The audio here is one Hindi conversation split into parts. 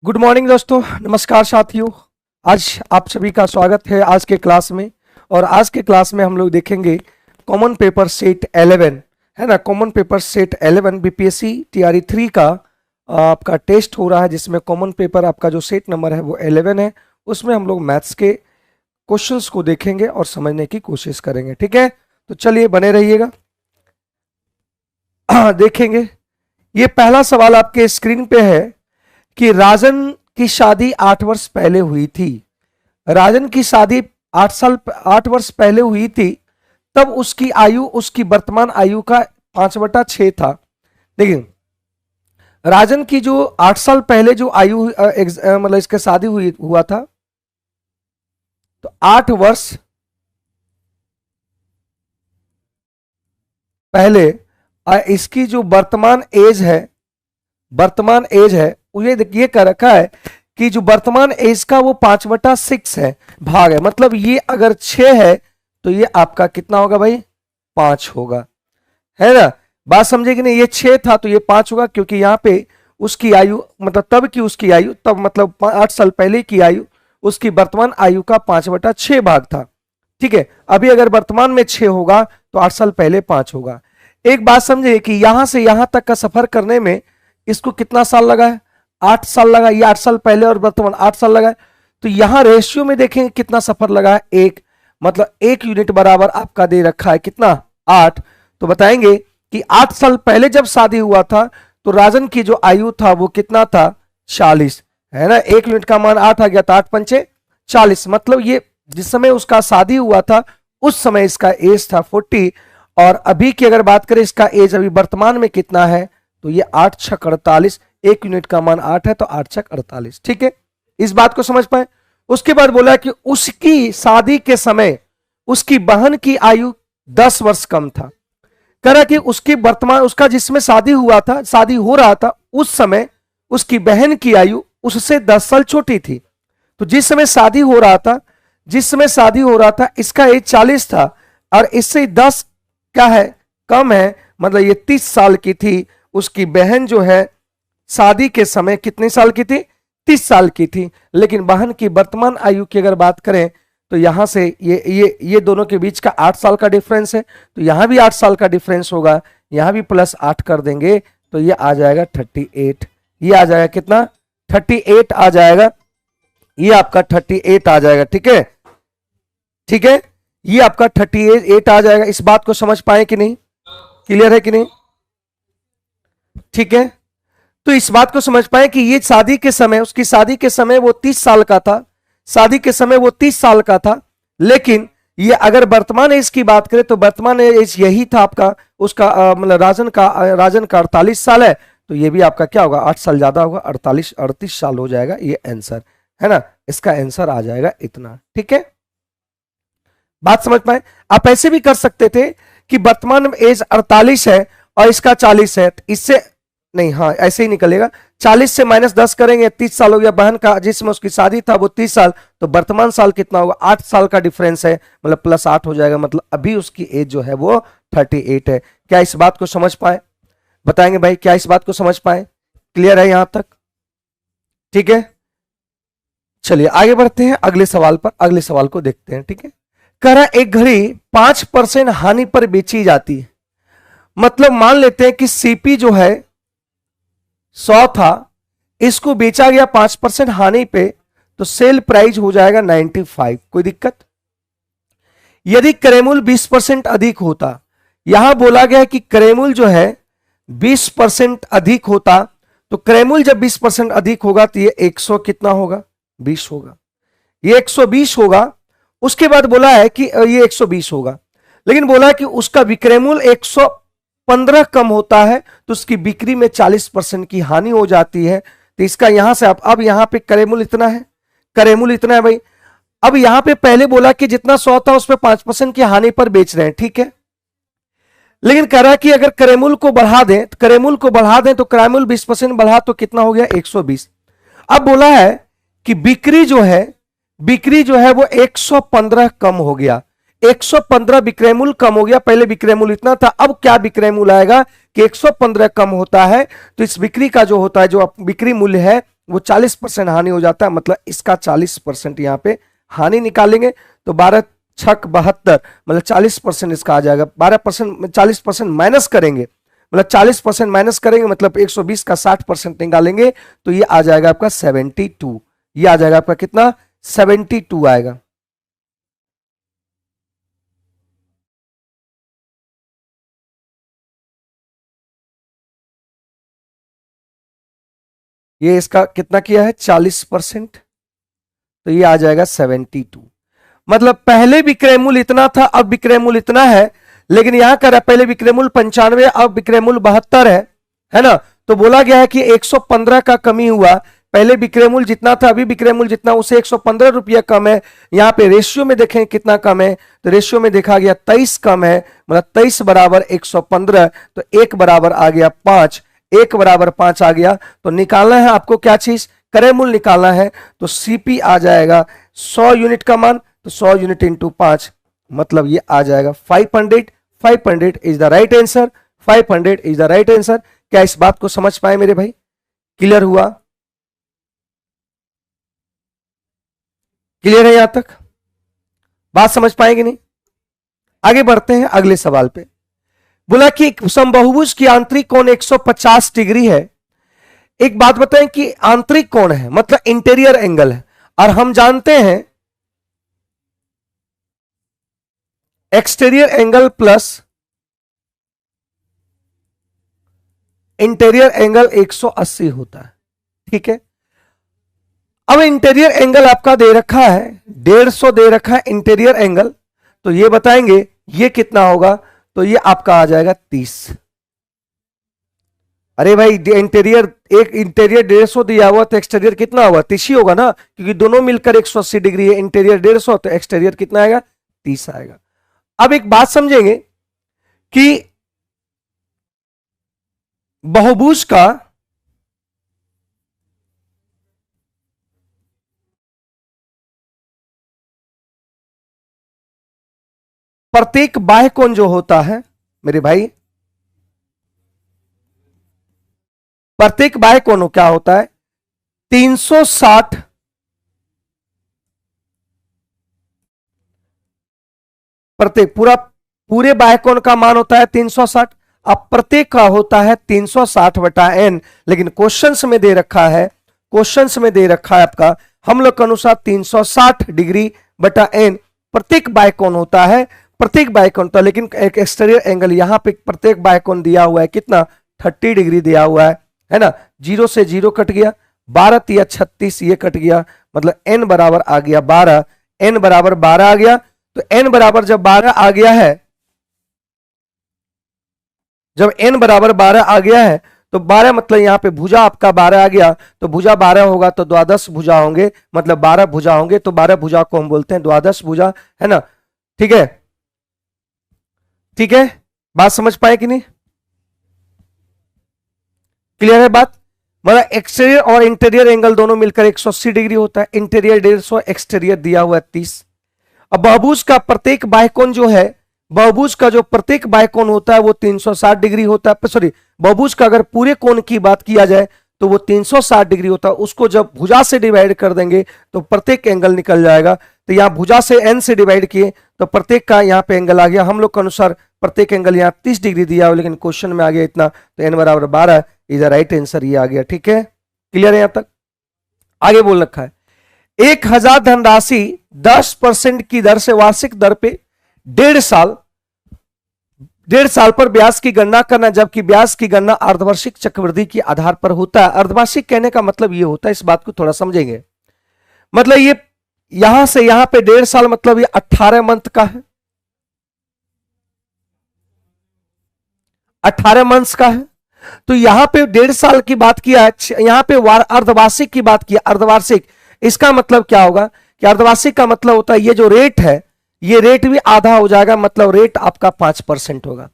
गुड मॉर्निंग दोस्तों, नमस्कार साथियों। आज आप सभी का स्वागत है आज के क्लास में। और आज के क्लास में हम लोग देखेंगे कॉमन पेपर सेट 11, है ना। Common paper set 11 BPSC TRE 3 का आपका टेस्ट हो रहा है, जिसमें कॉमन पेपर आपका जो सेट नंबर है वो 11 है। उसमें हम लोग मैथ्स के क्वेश्चंस को देखेंगे और समझने की कोशिश करेंगे, ठीक है। तो चलिए बने रहिएगा। देखेंगे, ये पहला सवाल आपके स्क्रीन पे है कि राजन की शादी 8 वर्ष पहले हुई थी। राजन की शादी 8 वर्ष पहले हुई थी, तब उसकी आयु उसकी वर्तमान आयु का 5/6 था। देखिए, राजन की जो 8 साल पहले जो आयु मतलब इसका शादी हुआ था, तो 8 वर्ष पहले इसकी जो वर्तमान एज है ये कर रखा है कि जो वर्तमान एज का वो 5/6 है, भाग है। मतलब ये अगर 6 है तो ये आपका कितना होगा भाई? 5 होगा, है ना। बात समझे कि नहीं? ये 6 था तो ये 5 होगा, क्योंकि यहाँ पे उसकी आयु मतलब तब की उसकी आयु, तब मतलब 8 साल पहले की आयु उसकी वर्तमान आयु का 5/6 भाग था, ठीक है। अभी अगर वर्तमान में 6 होगा तो 8 साल पहले 5 होगा। एक बात समझे कि यहां से यहां तक का सफर करने में इसको कितना साल लगा है? 8 साल लगा। ये 8 साल पहले और वर्तमान 8 साल लगा है। तो यहां रेशियो में देखेंगे कितना सफर लगा है, 1। मतलब 1 यूनिट बराबर आपका दे रखा है कितना? 8। तो बताएंगे कि 8 साल पहले जब शादी हुआ था तो राजन की जो आयु था वो कितना था? 40, है ना। 1 यूनिट का मान 8 आ गया, तो 8 पंचे 40। मतलब ये जिस समय उसका शादी हुआ था उस समय इसका एज था 40। और अभी की अगर बात करें इसका एज अभी वर्तमान में कितना है, तो ये 8 छक 48। 1 यूनिट का मान 8 है तो 8 छक 48, ठीक है। इस बात को समझ पाए। उसके बाद बोला कि उसकी शादी के समय उसकी बहन की आयु 10 वर्ष कम था। कह रहा कि उसकी वर्तमान उसका जिसमें शादी हुआ था, शादी हो रहा था, उस समय उसकी बहन की आयु उससे 10 साल छोटी थी। तो जिस समय शादी हो रहा था इसका एज 40 था और इससे 10 क्या है? कम है। मतलब ये 30 साल की थी। उसकी बहन जो है शादी के समय कितने साल की थी? 30 साल की थी। लेकिन बहन की वर्तमान आयु की अगर बात करें तो यहां से ये दोनों के बीच का 8 साल का डिफरेंस है, तो यहां भी 8 साल का डिफरेंस होगा। यहां भी प्लस 8 कर देंगे तो ये आ जाएगा 38। ये आ जाएगा कितना? 38 आ जाएगा। ये आपका 38 आ जाएगा, ठीक है, ठीक है। ये आपका 38 आ जाएगा। इस बात को समझ पाए कि नहीं? क्लियर है कि नहीं? ठीक है। तो इस बात को समझ पाए कि ये शादी के समय, उसकी शादी के समय वो 30 साल का था। शादी के समय वो 30 साल का था। लेकिन ये अगर वर्तमान एज की बात करें तो वर्तमान एज यही था आपका, उसका मतलब राजन का 48 साल है। तो ये भी आपका क्या होगा? 8 साल ज्यादा होगा, 38 साल हो जाएगा। ये आंसर है ना, इसका आंसर आ जाएगा इतना, ठीक है। बात समझ पाए। आप ऐसे भी कर सकते थे कि वर्तमान एज 48 है और इसका 40 है, इससे नहीं, हाँ ऐसे ही निकलेगा। 40 से -10 करेंगे, 30 साल हो गया। बहन का जिसमें उसकी शादी था वो 30 साल, तो वर्तमान साल कितना होगा? 8 साल का डिफरेंस है, मतलब प्लस 8 हो जाएगा। मतलब अभी उसकी एज जो है वो 38 है। क्या इस बात को समझ पाए? बताएंगे भाई, क्या इस बात को समझ पाए? क्लियर है यहां तक? ठीक है, चलिए आगे बढ़ते हैं अगले सवाल पर। अगले सवाल को देखते हैं, ठीक है। कह रहा एक घड़ी 5% हानि पर बेची जाती है। मतलब मान लेते हैं कि सीपी जो है 100 था, इसको बेचा गया 5% हानि पे, तो सेल प्राइस हो जाएगा 95। कोई दिक्कत? यदि क्रय मूल्य 20% अधिक होता, यहां बोला गया कि क्रय मूल्य जो है 20% अधिक होता, तो क्रय मूल्य जब 20% अधिक होगा तो ये 100 कितना होगा? 20 होगा। ये 120 होगा। उसके बाद बोला है कि ये 120 होगा, लेकिन बोला है कि उसका विक्रय मूल्य 115 कम होता है, तो उसकी बिक्री में 40% की हानि हो जाती है। तो इसका यहां से अब यहां पे क्रय मूल्य इतना है, क्रय मूल्य इतना है भाई। अब यहां पे पहले बोला कि जितना 100 था उस पर 5% की हानि पर बेच रहे हैं, ठीक है। लेकिन कह रहा है कि अगर क्रय मूल्य को बढ़ा दें, तो क्रय मूल्य 20% बढ़ा तो कितना हो गया? 120। अब बोला है कि बिक्री जो है वो 115 कम हो गया। 115 विक्रय मूल्य कम हो गया। पहले विक्रय मूल्य इतना था, अब क्या विक्रय मूल्य आएगा कि 115 कम होता है, तो इस बिक्री का जो होता है, जो बिक्री मूल्य है वो 40% हानि हो जाता है, मतलब इसका 40% यहाँ पे हानि निकालेंगे तो 12 छक 72, मतलब 40% इसका आ जाएगा। 12% 40% माइनस करेंगे, मतलब 40% माइनस करेंगे मतलब 120 का 60% निकालेंगे तो ये आ जाएगा आपका 72। ये आ जाएगा आपका कितना, 72 आएगा। ये इसका कितना किया है, 40%, तो ये आ जाएगा 72। मतलब पहले विक्रय मूल्य इतना था, अब विक्रय मूल्य इतना है, लेकिन यहां कर पहले विक्रय मूल्य 95, अब विक्रय मूल्य 72 है ना। तो बोला गया है कि 115 का कमी हुआ, पहले विक्रय मूल्य जितना था अभी विक्रय मूल्य जितना, उसे 115 रुपया कम है। यहाँ पे रेशियो में देखें कितना कम है, तो रेशियो में देखा गया 23 कम है, मतलब 23 बराबर 115, तो 1 बराबर आ गया 5, 1 बराबर 5 आ गया। तो निकालना है आपको क्या चीज, क्रय मूल्य निकालना है, तो सीपी आ जाएगा 100 यूनिट का मान, तो 100 यूनिट इंटू 5, मतलब ये आ जाएगा 500। 500 is the right answer, 500 is the right answer. क्या इस बात को समझ पाए मेरे भाई, क्लियर हुआ, क्लियर है यहां तक, बात समझ पाएंगे नहीं। आगे बढ़ते हैं अगले सवाल पे। बोला कि समबाहुभुज की आंतरिक कोण 150 डिग्री है। एक बात बताएं कि आंतरिक कोण है मतलब इंटीरियर एंगल है, और हम जानते हैं exterior angle plus interior angle 180 होता है, ठीक है। अब इंटीरियर एंगल आपका दे रखा है 150 दे रखा है इंटीरियर एंगल, तो ये बताएंगे ये कितना होगा, तो ये आपका आ जाएगा 30। अरे भाई इंटीरियर, एक इंटीरियर 150 दिया हुआ तो एक्सटीरियर कितना होगा, 30 ही होगा ना, क्योंकि दोनों मिलकर 180 डिग्री है, इंटीरियर 150 तो एक्सटीरियर कितना आएगा, 30 आएगा। अब एक बात समझेंगे कि बहुभुज का प्रत्येक बाह्य कोण जो होता है मेरे भाई, प्रत्येक बाह्य कोण क्या होता है 360, प्रत्येक पूरे बाह्य कोण का मान होता है 360। अब प्रत्येक का होता है 360 बटा n, लेकिन क्वेश्चंस में दे रखा है, क्वेश्चंस में दे रखा है आपका हम लोग के अनुसार 360 डिग्री बटा n प्रत्येक बाह्य कोण होता है, प्रत्येक बाह्य कोण होता है। लेकिन एक एक्सटीरियर एंगल यहां पे प्रत्येक बाह्य कोण दिया हुआ है कितना, 30 डिग्री दिया हुआ है ना। 0 से 0 कट गया, 12 तिया 36 ये कट गया, मतलब n बराबर आ गया 12, n बराबर 12 आ गया। तो n बराबर जब 12 आ गया है, जब n बराबर 12 आ गया है तो 12 मतलब यहां पे भुजा आपका 12 आ गया, तो भुजा 12 होगा तो द्वादश भुजा होंगे, मतलब 12 भुजा होंगे, तो 12 भुजा को हम बोलते हैं द्वादश भुजा, है ना। ठीक है, ठीक है, बात समझ पाए कि नहीं, क्लियर है बात। मतलब एक्सटीरियर और इंटीरियर एंगल दोनों मिलकर 180 डिग्री होता है, इंटीरियर 150, एक्सटीरियर दिया हुआ है 30। अब बहुभुज का प्रत्येक बाह्य कोण जो है, बहुभुज का जो प्रत्येक बाह्य कोण होता है वो 360 डिग्री होता है, सॉरी बहुभुज का अगर पूरे कोण की बात किया जाए तो वो 360 डिग्री होता है। उसको जब भुजा से डिवाइड कर देंगे तो प्रत्येक एंगल निकल जाएगा। तो यहाँ भुजा से n से डिवाइड किए तो प्रत्येक का यहाँ पे एंगल आ गया, हम लोग के अनुसार प्रत्येक एंगल यहाँ 30 डिग्री दिया हो, लेकिन क्वेश्चन में आ गया इतना, तो n बराबर 12 इज द राइट आंसर, ये आ गया। ठीक है, क्लियर है यहां तक। आगे बोल रखा है 1000 धनराशि 10% की दर से वार्षिक दर पे 1.5 साल पर ब्याज की गणना करना, जबकि ब्याज की गणना अर्धवार्षिक चक्रवृद्धि के आधार पर होता है। अर्धवार्षिक कहने का मतलब ये होता है, इस बात को थोड़ा समझेंगे, मतलब ये यहां से यहां पे 1.5 साल मतलब ये 18 मंथ का है, 18 मंथ्स का है। तो यहां पे 1.5 साल की बात किया है, यहां पे अर्धवार्षिक की बात की, अर्धवार्षिक इसका मतलब क्या होगा कि अर्धवार्षिक का मतलब होता है ये जो रेट है, ये रेट भी आधा हो जाएगा, मतलब रेट आपका 5% होगा,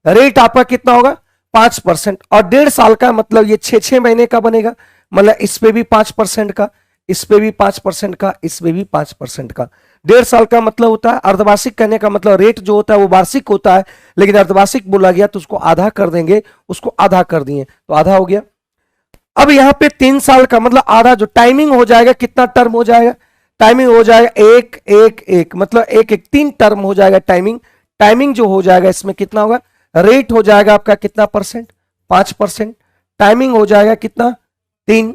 रेट आपका कितना होगा 5%। और 1.5 साल का मतलब ये 6 महीने का बनेगा, मतलब इस पे भी 5% का, इस पे भी 5% का, इस पे भी 5% का। 1.5 साल का मतलब होता है, अर्धवार्षिक करने का मतलब रेट जो होता है वो वार्षिक होता है, लेकिन अर्धवार्षिक बोला गया तो उसको आधा कर देंगे, उसको आधा कर दिए तो आधा हो गया। अब यहां पे 3 साल का मतलब आधा जो टाइमिंग हो जाएगा, कितना टर्म हो जाएगा, टाइमिंग हो जाएगा एक एक एक, मतलब एक एक 3 टर्म हो जाएगा टाइमिंग। टाइमिंग जो हो जाएगा इसमें कितना होगा, रेट हो जाएगा आपका कितना परसेंट, 5%। टाइमिंग हो जाएगा कितना, 3,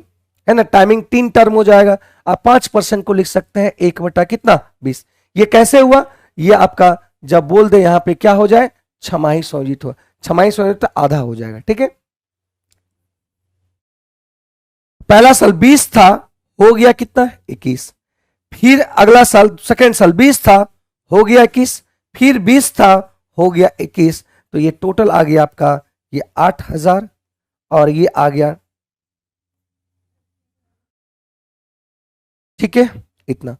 है ना, टाइमिंग 3 टर्म हो जाएगा। आप 5% को लिख सकते हैं 1 बटा कितना, 20। ये कैसे हुआ, ये आपका जब बोल दे यहां पे क्या हो जाए, छमाही संयोजित हुआ, छमाही संयोजित तो आधा हो जाएगा, ठीक है। पहला साल 20 था, हो गया कितना, 21। फिर अगला साल सेकेंड साल 20 था, हो गया 21। फिर 20 था, हो गया 21। तो ये टोटल आ गया आपका ये 8,000 और ये आ गया, ठीक है, इतना।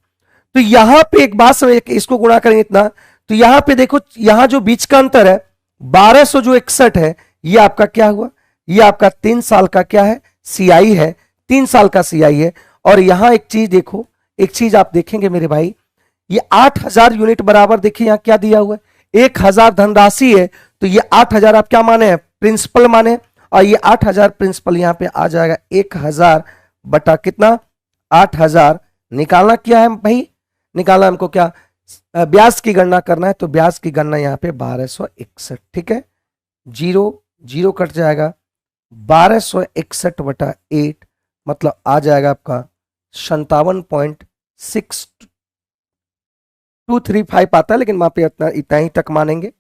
तो यहां पे एक बात समझ, इसको गुणा करेंगे इतना, तो यहां पे देखो, यहां जो बीच का अंतर है 1200 जो 61 है, ये आपका क्या हुआ, ये आपका 3 साल का क्या है, सीआई है, 3 साल का सीआई है। और यहां एक चीज देखो, एक चीज आप देखेंगे मेरे भाई, ये 8,000 यूनिट बराबर, देखिए यहां क्या दिया हुआ है, 1,000 धनराशि है, तो ये 8,000 आप क्या माने हैं, प्रिंसिपल माने, और ये 8,000 प्रिंसिपल यहां पे आ जाएगा 1,000 बटा कितना, 8,000। निकालना क्या है भाई, निकालना हमको क्या, ब्याज की गणना करना है, तो ब्याज की गणना यहाँ पे 1261, ठीक है, जीरो जीरो कट जाएगा, 1261/8 मतलब आ जाएगा आपका 57.6235 आता है, लेकिन वहां पे इतना इतना ही तक मानेंगे।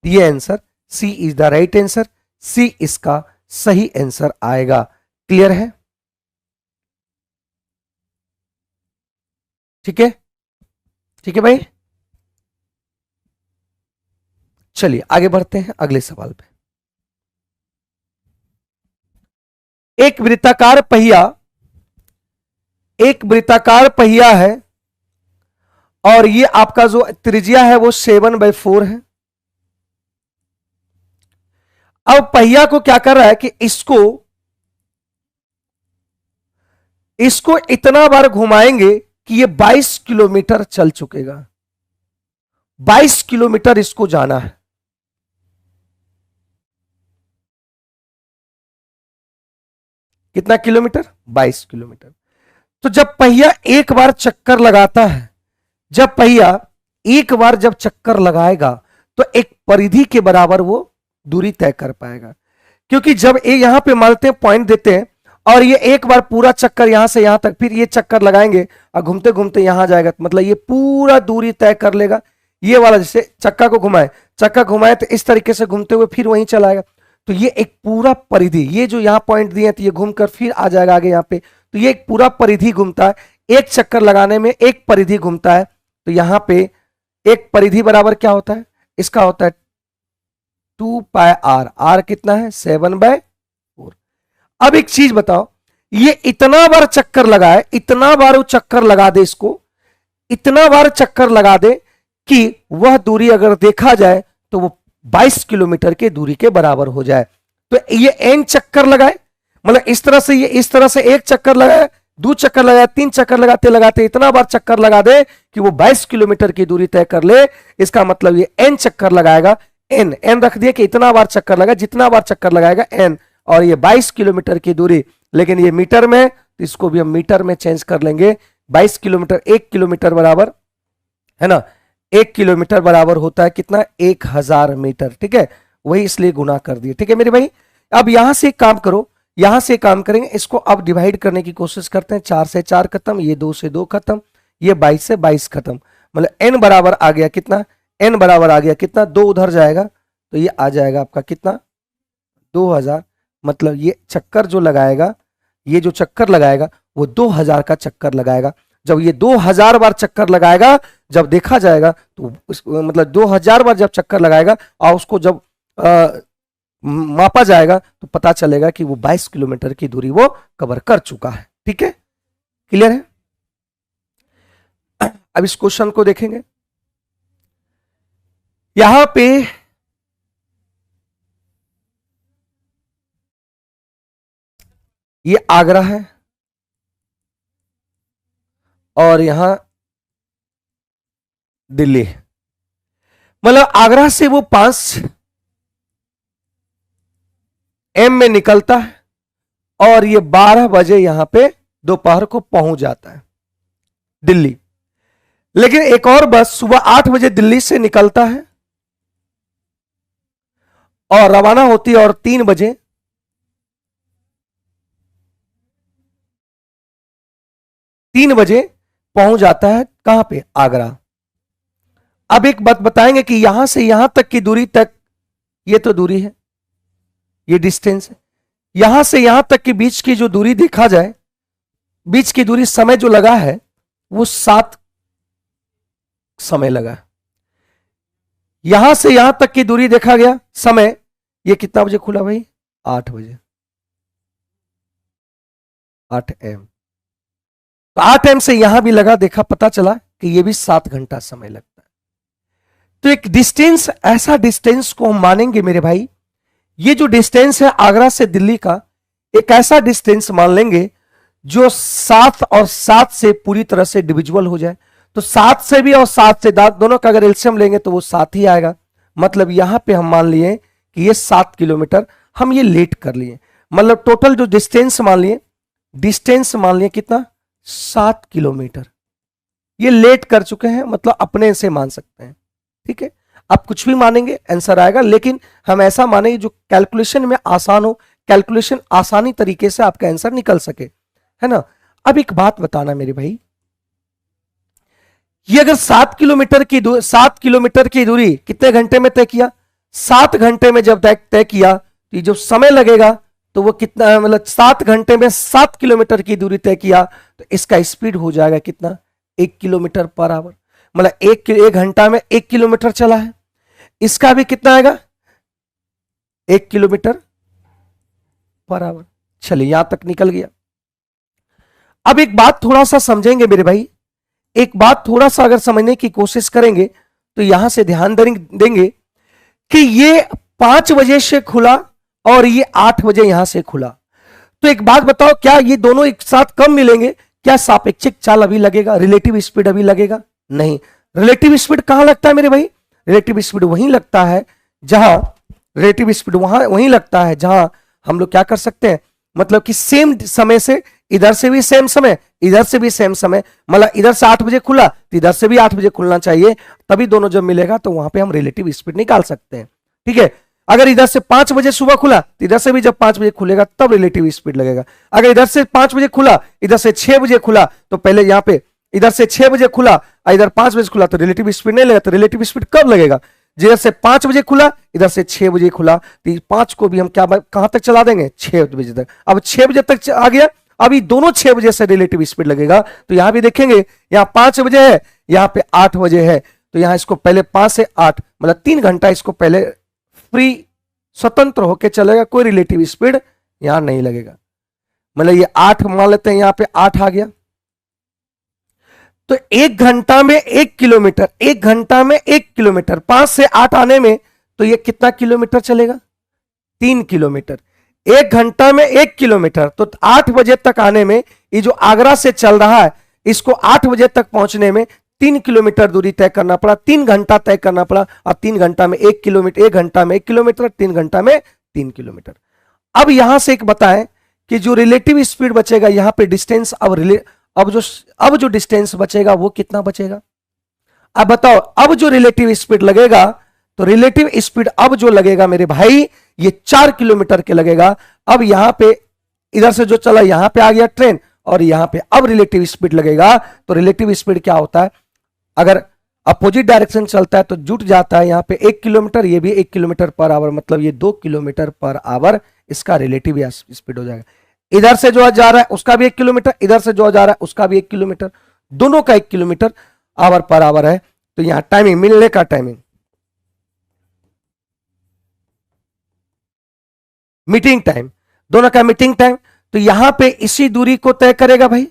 ये answer C is the right answer, C इसका सही आंसर आएगा। क्लियर है, ठीक है, ठीक है भाई। चलिए आगे बढ़ते हैं अगले सवाल पे। एक वृत्ताकार पहिया, एक वृत्ताकार पहिया है और ये आपका जो त्रिज्या है वो 7/4 है। अब पहिया को क्या कर रहा है कि इसको इसको इतना बार घुमाएंगे कि ये 22 किलोमीटर चल चुकेगा, 22 किलोमीटर इसको जाना है। कितना किलोमीटर, 22 किलोमीटर। तो जब पहिया एक बार चक्कर लगाता है, जब पहिया एक बार जब चक्कर लगाएगा तो एक परिधि के बराबर वो दूरी तय कर पाएगा। क्योंकि जब ये यहां पे मारते हैं, पॉइंट देते हैं, और ये एक बार पूरा चक्कर यहां से यहां तक, फिर ये चक्कर लगाएंगे और घूमते घूमते यहां जाएगा, मतलब ये पूरा दूरी तय कर लेगा। ये वाला जैसे चक्का को घुमाए, चक्का घुमाए तो इस तरीके से घूमते हुए फिर वहीं चलाएगा। तो ये एक पूरा परिधि, ये जो यहाँ पॉइंट दिए तो ये घूमकर फिर आ जाएगा आगे यहाँ पे, तो ये एक पूरा परिधि घूमता है। एक चक्कर लगाने में एक परिधि घूमता है। तो यहाँ पे एक परिधि बराबर क्या होता है, इसका होता है 2πr, आर कितना है 7/4। अब एक चीज बताओ, ये इतना बार चक्कर लगाए, इतना बार वो चक्कर लगा दे, इसको इतना बार चक्कर लगा दे कि वह दूरी अगर देखा जाए तो वो 22 किलोमीटर के दूरी के बराबर हो जाए। तो ये n चक्कर लगाए, मतलब इस तरह से, ये इस तरह से एक चक्कर लगाए, 2 चक्कर लगाए, 3 चक्कर लगाते लगाते इतना बार चक्कर लगा दे कि वो 22 किलोमीटर की दूरी तय कर ले। इसका मतलब ये n चक्कर लगाएगा, n रख दिया कि इतना बार चक्कर लगा, जितना बार चक्कर लगाएगा n, और ये 22 किलोमीटर की दूरी। लेकिन ये मीटर में, तो इसको भी हम मीटर में चेंज कर लेंगे। 22 किलोमीटर, 1 किलोमीटर बराबर है ना, 1 किलोमीटर बराबर होता है कितना, 1,000 मीटर, ठीक है, वही इसलिए गुना कर दिए, ठीक है मेरे भाई। अब यहां से काम करो, यहां से काम करेंगे, इसको अब डिवाइड करने की कोशिश करते हैं। 4 से 4 खत्म, ये 2 से 2 खत्म, ये 22 से 22 खत्म, मतलब n बराबर आ गया कितना, n बराबर आ गया कितना, 2 उधर जाएगा तो ये आ जाएगा आपका कितना, 2,000। मतलब ये चक्कर जो लगाएगा, ये जो चक्कर लगाएगा वो 2,000 का चक्कर लगाएगा। जब ये 2,000 बार चक्कर लगाएगा, जब देखा जाएगा तो मतलब 2,000 बार जब चक्कर लगाएगा और उसको जब मापा जाएगा तो पता चलेगा कि वो 22 किलोमीटर की दूरी वो कवर कर चुका है, ठीक है, क्लियर है। अब इस क्वेश्चन को देखेंगे, यहां पे ये आगरा है और यहां दिल्ली, मतलब आगरा से वो 5 m में निकलता है और ये 12 बजे यहां पे दोपहर को पहुंच जाता है दिल्ली। लेकिन एक और बस सुबह 8 बजे दिल्ली से निकलता है और रवाना होती है और 3 बजे पहुंच जाता है कहां पे, आगरा। अब एक बात बताएंगे कि यहां से यहां तक की दूरी तक, ये तो दूरी है, ये डिस्टेंस है, यहां से यहां तक के बीच की जो दूरी देखा जाए, बीच की दूरी समय जो लगा है वो 7 समय लगा। यहां से यहां तक की दूरी देखा गया समय, ये कितना बजे खुला भाई, 8 बजे, 8 एम। तो 8 एम से यहां भी लगा, देखा, पता चला कि ये भी 7 घंटा समय लगता है। तो एक डिस्टेंस, ऐसा डिस्टेंस को हम मानेंगे मेरे भाई, ये जो डिस्टेंस है आगरा से दिल्ली का, एक ऐसा डिस्टेंस मान लेंगे जो 7 और 7 से पूरी तरह से डिविजिबल हो जाए। तो 7 से भी और 7 से दोनों का अगर एलसीएम लेंगे तो वो 7 ही आएगा। मतलब यहां पे हम मान लिए कि ये 7 किलोमीटर, हम ये लेट कर लिए, मतलब टोटल जो डिस्टेंस मान लिए, डिस्टेंस मान लिए कितना, 7 किलोमीटर, ये लेट कर चुके हैं, मतलब अपने से मान सकते हैं। ठीक है, आप कुछ भी मानेंगे आंसर आएगा, लेकिन हम ऐसा मानेंगे जो कैलकुलेशन में आसान हो, कैलकुलेशन आसानी तरीके से आपका आंसर निकल सके, है ना। अब एक बात बताना मेरे भाई, ये अगर 7 किलोमीटर की दूरी कितने घंटे में तय किया, 7 घंटे में जब तय किया, तो ये जो समय लगेगा तो वो कितना, मतलब 7 घंटे में 7 किलोमीटर की दूरी तय किया, तो इसका स्पीड हो जाएगा कितना, 1 किलोमीटर पर आवर, मतलब एक घंटा में 1 किलोमीटर चला है। इसका भी कितना आएगा, 1 किलोमीटर पर आवर। चलिए यहां तक निकल गया। अब एक बात थोड़ा सा समझेंगे मेरे भाई, एक बात थोड़ा सा अगर समझने की कोशिश करेंगे तो यहां से ध्यान देंगे कि ये 5 बजे से खुला और ये 8 बजे यहां से खुला। तो एक बात बताओ, क्या ये दोनों एक साथ कब मिलेंगे, क्या सापेक्षिक चाल अभी लगेगा, रिलेटिव स्पीड अभी लगेगा? नहीं। रिलेटिव स्पीड कहां लगता है मेरे भाई, रिलेटिव स्पीड वहीं लगता है जहां, रिलेटिव स्पीड वहीं लगता है जहां हम लोग क्या कर सकते हैं, मतलब कि सेम समय से, इधर से भी सेम समय, इधर से भी सेम समय, मतलब इधर से 8 बजे खुला तो इधर से भी 8 बजे खुलना चाहिए, तभी दोनों जब मिलेगा तो वहां पे हम रिलेटिव स्पीड निकाल सकते हैं। ठीक है, अगर इधर से 5 बजे सुबह खुला तो इधर से भी जब 5 बजे खुलेगा तब रिलेटिव स्पीड लगेगा। अगर इधर से 5 बजे खुला, इधर से 6 बजे खुला, तो पहले यहां पे इधर से 6 बजे खुला और इधर 5 बजे खुला, तो रिलेटिव स्पीड नहीं लगेगा। तो रिलेटिव स्पीड कब लगेगा, इधर से 5 बजे खुला, इधर से 6 बजे खुला, तो 5 को भी हम क्या कहां तक चला देंगे, 6 बजे तक। अब 6 बजे तक आ गया, अभी दोनों 6 बजे से रिलेटिव स्पीड लगेगा। तो यहां भी देखेंगे, यहां 5 बजे है, यहां पे 8 बजे है, तो यहां इसको पहले 5 से 8, मतलब 3 घंटा इसको पहले फ्री स्वतंत्र होकर चलेगा, कोई रिलेटिव स्पीड यहां नहीं लगेगा। मतलब ये 8 मान लेते हैं, यहां पे 8 आ गया, तो 1 घंटा में 1 किलोमीटर, 1 घंटा में 1 किलोमीटर, 5 से 8 आने में तो ये कितना किलोमीटर चलेगा, 3 किलोमीटर। 1 घंटा में 1 किलोमीटर, तो 8 बजे तक आने में, ये जो आगरा से चल रहा है इसको 8 बजे तक पहुंचने में 3 किलोमीटर दूरी तय करना पड़ा, 3 घंटा तय करना पड़ा। अब 3 घंटा में 1 किलोमीटर, 1 घंटा में 1 किलोमीटर, 3 घंटा में 3 किलोमीटर। अब यहां से एक बताएं कि जो रिलेटिव स्पीड बचेगा यहां पे डिस्टेंस, अब जो डिस्टेंस बचेगा वो कितना बचेगा। अब बताओ, अब जो रिलेटिव स्पीड लगेगा, तो रिलेटिव स्पीड अब जो लगेगा मेरे भाई, ये 4 किलोमीटर के लगेगा। अब यहां पे इधर से जो चला यहां पे आ गया ट्रेन, और यहां पे अब रिलेटिव स्पीड लगेगा। तो रिलेटिव स्पीड क्या होता है, अगर अपोजिट डायरेक्शन चलता है तो जुट जाता है यहां पे 1 किलोमीटर, ये भी 1 किलोमीटर पर आवर, मतलब ये 2 किलोमीटर पर आवर इसका रिलेटिव स्पीड हो जाएगा। इधर से जो जा रहा है उसका भी 1 किलोमीटर, इधर से जो जा रहा है उसका भी 1 किलोमीटर, दोनों का 1 किलोमीटर आवर पर आवर है। तो यहां टाइमिंग, मिलने का टाइमिंग, मीटिंग टाइम, दोनों का मीटिंग टाइम, तो यहां पे इसी दूरी को तय करेगा भाई,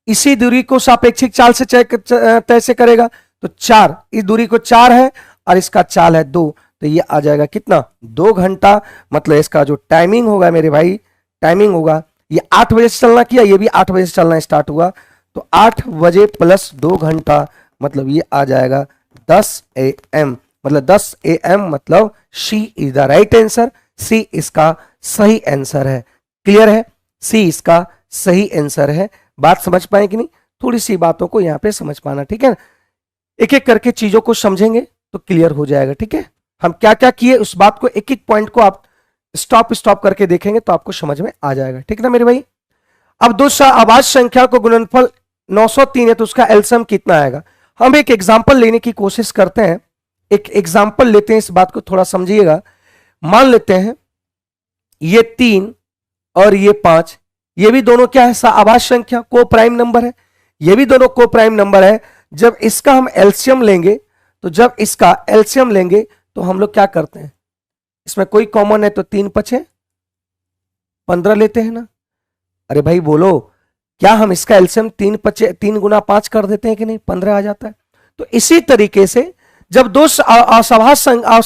इसी दूरी को सापेक्षिक चाल से तय से करेगा। तो 4, इस दूरी को 4 है और इसका चाल है 2, तो ये आ जाएगा कितना, 2 घंटा। मतलब इसका जो टाइमिंग होगा मेरे भाई, टाइमिंग होगा, ये 8 बजे से चलना किया, ये भी 8 बजे से चलना स्टार्ट हुआ, तो 8 बजे प्लस 2 घंटा, मतलब ये आ जाएगा 10 AM। मतलब 10 AM, मतलब सी is the right answer, C इसका सही आंसर है। क्लियर है, सी इसका सही आंसर है। बात समझ पाए कि नहीं? थोड़ी सी बातों को यहाँ पे समझ पाना, ठीक है। एक एक करके चीजों को समझेंगे तो क्लियर हो जाएगा, ठीक है। हम क्या क्या किए उस बात को, एक एक पॉइंट को आप स्टॉप स्टॉप करके देखेंगे तो आपको समझ में आ जाएगा, ठीक है ना मेरे भाई। अब दो अभाज्य संख्या को गुणनफल 903 है तो उसका एलसीएम कितना आएगा। हम एक एग्जांपल लेने की कोशिश करते हैं, एक एग्जांपल लेते हैं, इस बात को थोड़ा समझिएगा। मान लेते हैं ये 3 और ये 5, ये भी दोनों क्या है, अभाज्य संख्या, को प्राइम नंबर है, ये भी दोनों को प्राइम नंबर है। जब इसका हम एलसीएम लेंगे तो जब इसका एलसीएम लेंगे तो हम लोग क्या करते हैं, इसमें कोई कॉमन है तो 3 5 15 लेते हैं ना। अरे भाई बोलो, क्या हम इसका एलसीएम 3 5 3 गुना 5 कर देते हैं कि नहीं, 15 आ जाता है। तो इसी तरीके से जब दो अभाज्य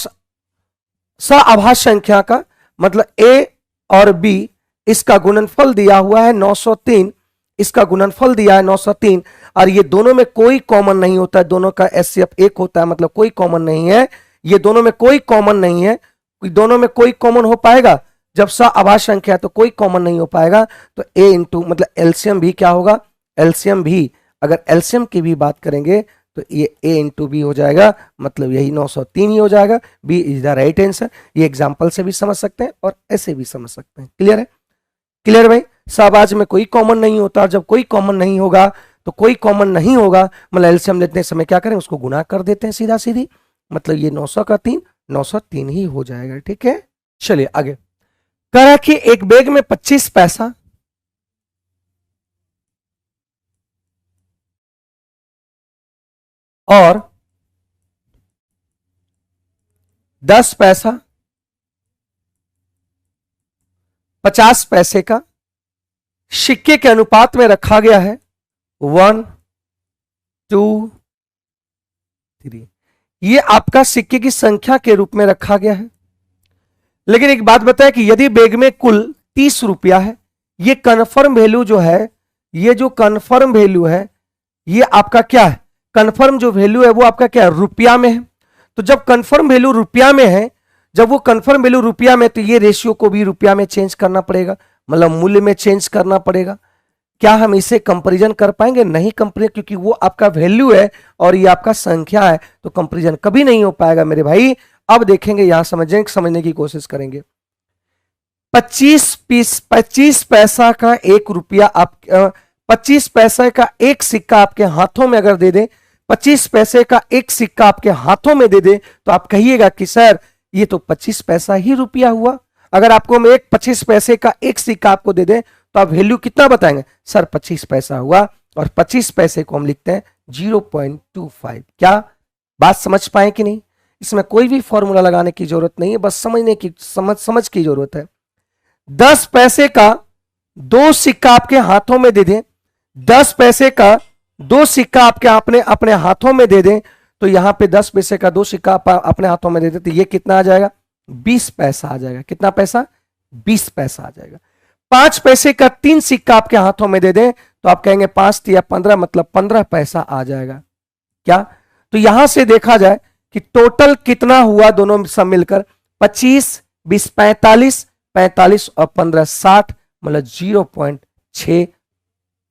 संख्या का मतलब ए और बी, इसका गुणनफल दिया हुआ है 903, इसका गुणनफल दिया है 903, और ये दोनों में कोई कॉमन नहीं होता है, दोनों का एचसीएफ 1 होता है, मतलब कोई कॉमन नहीं है, ये दोनों में कोई कॉमन नहीं है। दोनों में कोई कॉमन हो पाएगा जब अभाज्य संख्या है तो कोई कॉमन नहीं हो पाएगा। तो ए इंटू मतलब एलसीएम भी क्या होगा, एलसीएम भी, अगर एलसीएम की भी बात करेंगे तो ये ए इंटू बी हो जाएगा, मतलब यही 903 ही हो जाएगा। B is the right answer. ये एग्जांपल से भी समझ सकते हैं और ऐसे भी समझ सकते हैं। क्लियर है? क्लियर भाई। सहभाज्य में कोई कॉमन नहीं होता, जब कोई कॉमन नहीं होगा तो कोई कॉमन नहीं होगा, मतलब एलसीएम लेते समय क्या करें, उसको गुना कर देते हैं सीधा सीधी, मतलब ये 900 का 3 903 ही हो जाएगा, ठीक है। चलिए आगे कह रहा कि एक बैग में 25 पैसा और 10 पैसा 50 पैसे का सिक्के के अनुपात में रखा गया है 1 2 3। ये आपका सिक्के की संख्या के रूप में रखा गया है। लेकिन एक बात बताएं कि यदि बैग में कुल 30 रुपया है, ये कन्फर्म वैल्यू जो है, ये जो कन्फर्म वैल्यू है ये आपका क्या है, कन्फर्म जो वैल्यू है वो आपका क्या है, रुपया में है। तो जब कन्फर्म वैल्यू रुपया में है, जब वो कन्फर्म वैल्यू रुपया में, तो ये रेशियो को भी रुपया में चेंज करना पड़ेगा, मतलब मूल्य में चेंज करना पड़ेगा। क्या हम इसे कंपैरिजन कर पाएंगे? नहीं कंपैरिजन, क्योंकि वो आपका वैल्यू है और ये आपका संख्या है, तो कंपैरिजन कभी नहीं हो पाएगा मेरे भाई। अब देखेंगे, यहां समझने की कोशिश करेंगे। 25 पैसा का 1 रुपया आप 25 पैसे का एक सिक्का आपके हाथों में अगर दे दे, 25 पैसे का एक सिक्का आपके हाथों में दे दे, तो आप कहिएगा कि सर ये तो 25 पैसा ही रुपया हुआ। अगर आपको हम एक 25 पैसे का एक सिक्का आपको दे दे तो आप वैल्यू कितना बताएंगे, सर 25 पैसा हुआ, और 25 पैसे को हम लिखते हैं 0.25। क्या बात समझ पाए कि नहीं? इसमें कोई भी फॉर्मूला लगाने की जरूरत नहीं है, बस समझने की समझ की जरूरत है। 10 पैसे का 2 सिक्का आपके हाथों में दे दें, 10 पैसे का 2 सिक्का आपके अपने हाथों में दे दें, तो यहां पे 10 पैसे का 2 सिक्का अपने हाथों में दे दें तो ये कितना आ जाएगा, 20 पैसा आ जाएगा। कितना पैसा? 20 पैसा आ जाएगा। 5 पैसे का 3 सिक्का आपके हाथों में दे दें तो आप कहेंगे 5 या 15, मतलब 15 पैसा आ जाएगा। क्या? तो यहां से देखा जाए कि टोटल कितना हुआ, दोनों सब मिलकर 25 20 45 45 और 15 60, मतलब 0.6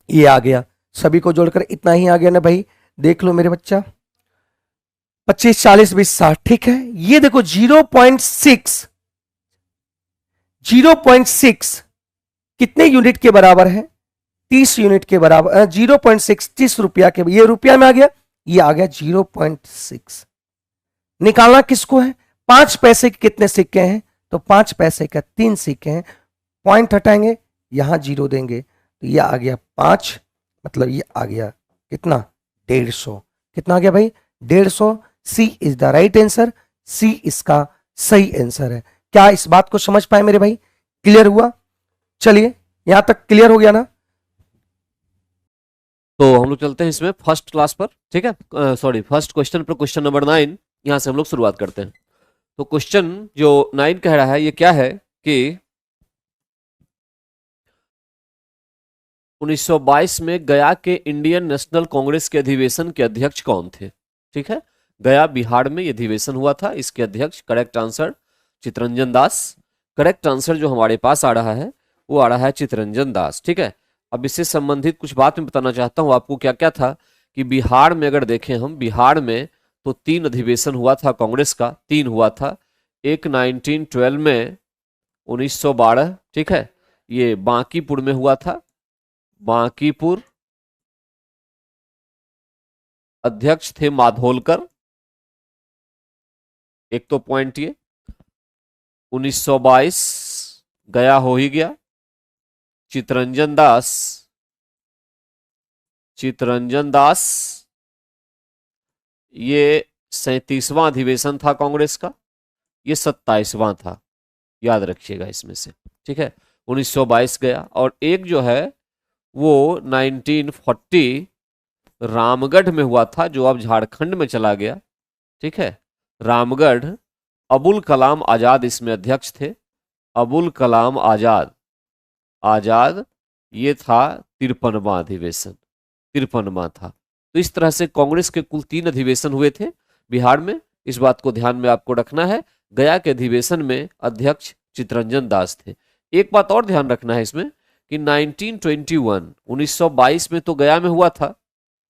ये आ गया। सभी को जोड़कर इतना ही आ गया ना भाई, देख लो मेरे बच्चा, 25 40 20 60, ठीक है। ये देखो 0.6 कितने यूनिट के बराबर है, 30 यूनिट के बराबर, 0.6 30 रुपया के, ये रुपया में आ गया, ये आ गया 0.6। निकालना किसको है, 5 पैसे के कितने सिक्के हैं, तो 5 पैसे का 3 सिक्के हैं, पॉइंट हटाएंगे, यहां 0 देंगे तो ये आ गया 5, मतलब ये आ गया कितना, 150। कितना आ गया भाई, 150। सी is the right answer, C इसका सही आंसर है। क्या इस बात को समझ पाए मेरे भाई? क्लियर हुआ? चलिए यहां तक क्लियर हो गया ना। तो हम लोग चलते हैं इसमें फर्स्ट क्लास पर, ठीक है, सॉरी फर्स्ट क्वेश्चन पर, क्वेश्चन नंबर 9, यहां से हम लोग शुरुआत करते हैं। तो क्वेश्चन जो 9 कह रहा है ये क्या है कि 1922 में गया के इंडियन नेशनल कांग्रेस के अधिवेशन के अध्यक्ष कौन थे? ठीक है, गया बिहार में ये अधिवेशन हुआ था, इसके अध्यक्ष, करेक्ट आंसर चितरंजन दास। करेक्ट आंसर जो हमारे पास आ रहा है वो आ रहा है चितरंजन दास। ठीक है, अब इससे संबंधित कुछ बात मैं बताना चाहता हूँ आपको। क्या क्या था कि बिहार में अगर देखें हम, बिहार में तो 3 अधिवेशन हुआ था कांग्रेस का, 3 हुआ था। एक 1912 में 1912, ठीक है, ये बांकीपुर में हुआ था, बांकीपुर, अध्यक्ष थे माधोलकर, एक तो पॉइंट ये। 1922 गया हो ही गया। चितरंजन दास, चितरंजन दास, ये 37वां अधिवेशन था कांग्रेस का, ये 27वां था, याद रखिएगा इसमें से। ठीक है, 1922 गया। और एक जो है वो 1940 रामगढ़ में हुआ था, जो अब झारखंड में चला गया। ठीक है, रामगढ़, अबुल कलाम आजाद इसमें अध्यक्ष थे, अबुल कलाम आजाद, आजाद, ये था 53वां अधिवेशन, 53वां था। तो इस तरह से कांग्रेस के कुल 3 अधिवेशन हुए थे बिहार में, इस बात को ध्यान में आपको रखना है। गया के अधिवेशन में अध्यक्ष चितरंजन दास थे। एक बात और ध्यान रखना है इसमें कि 1921, 1922 में तो गया में हुआ था,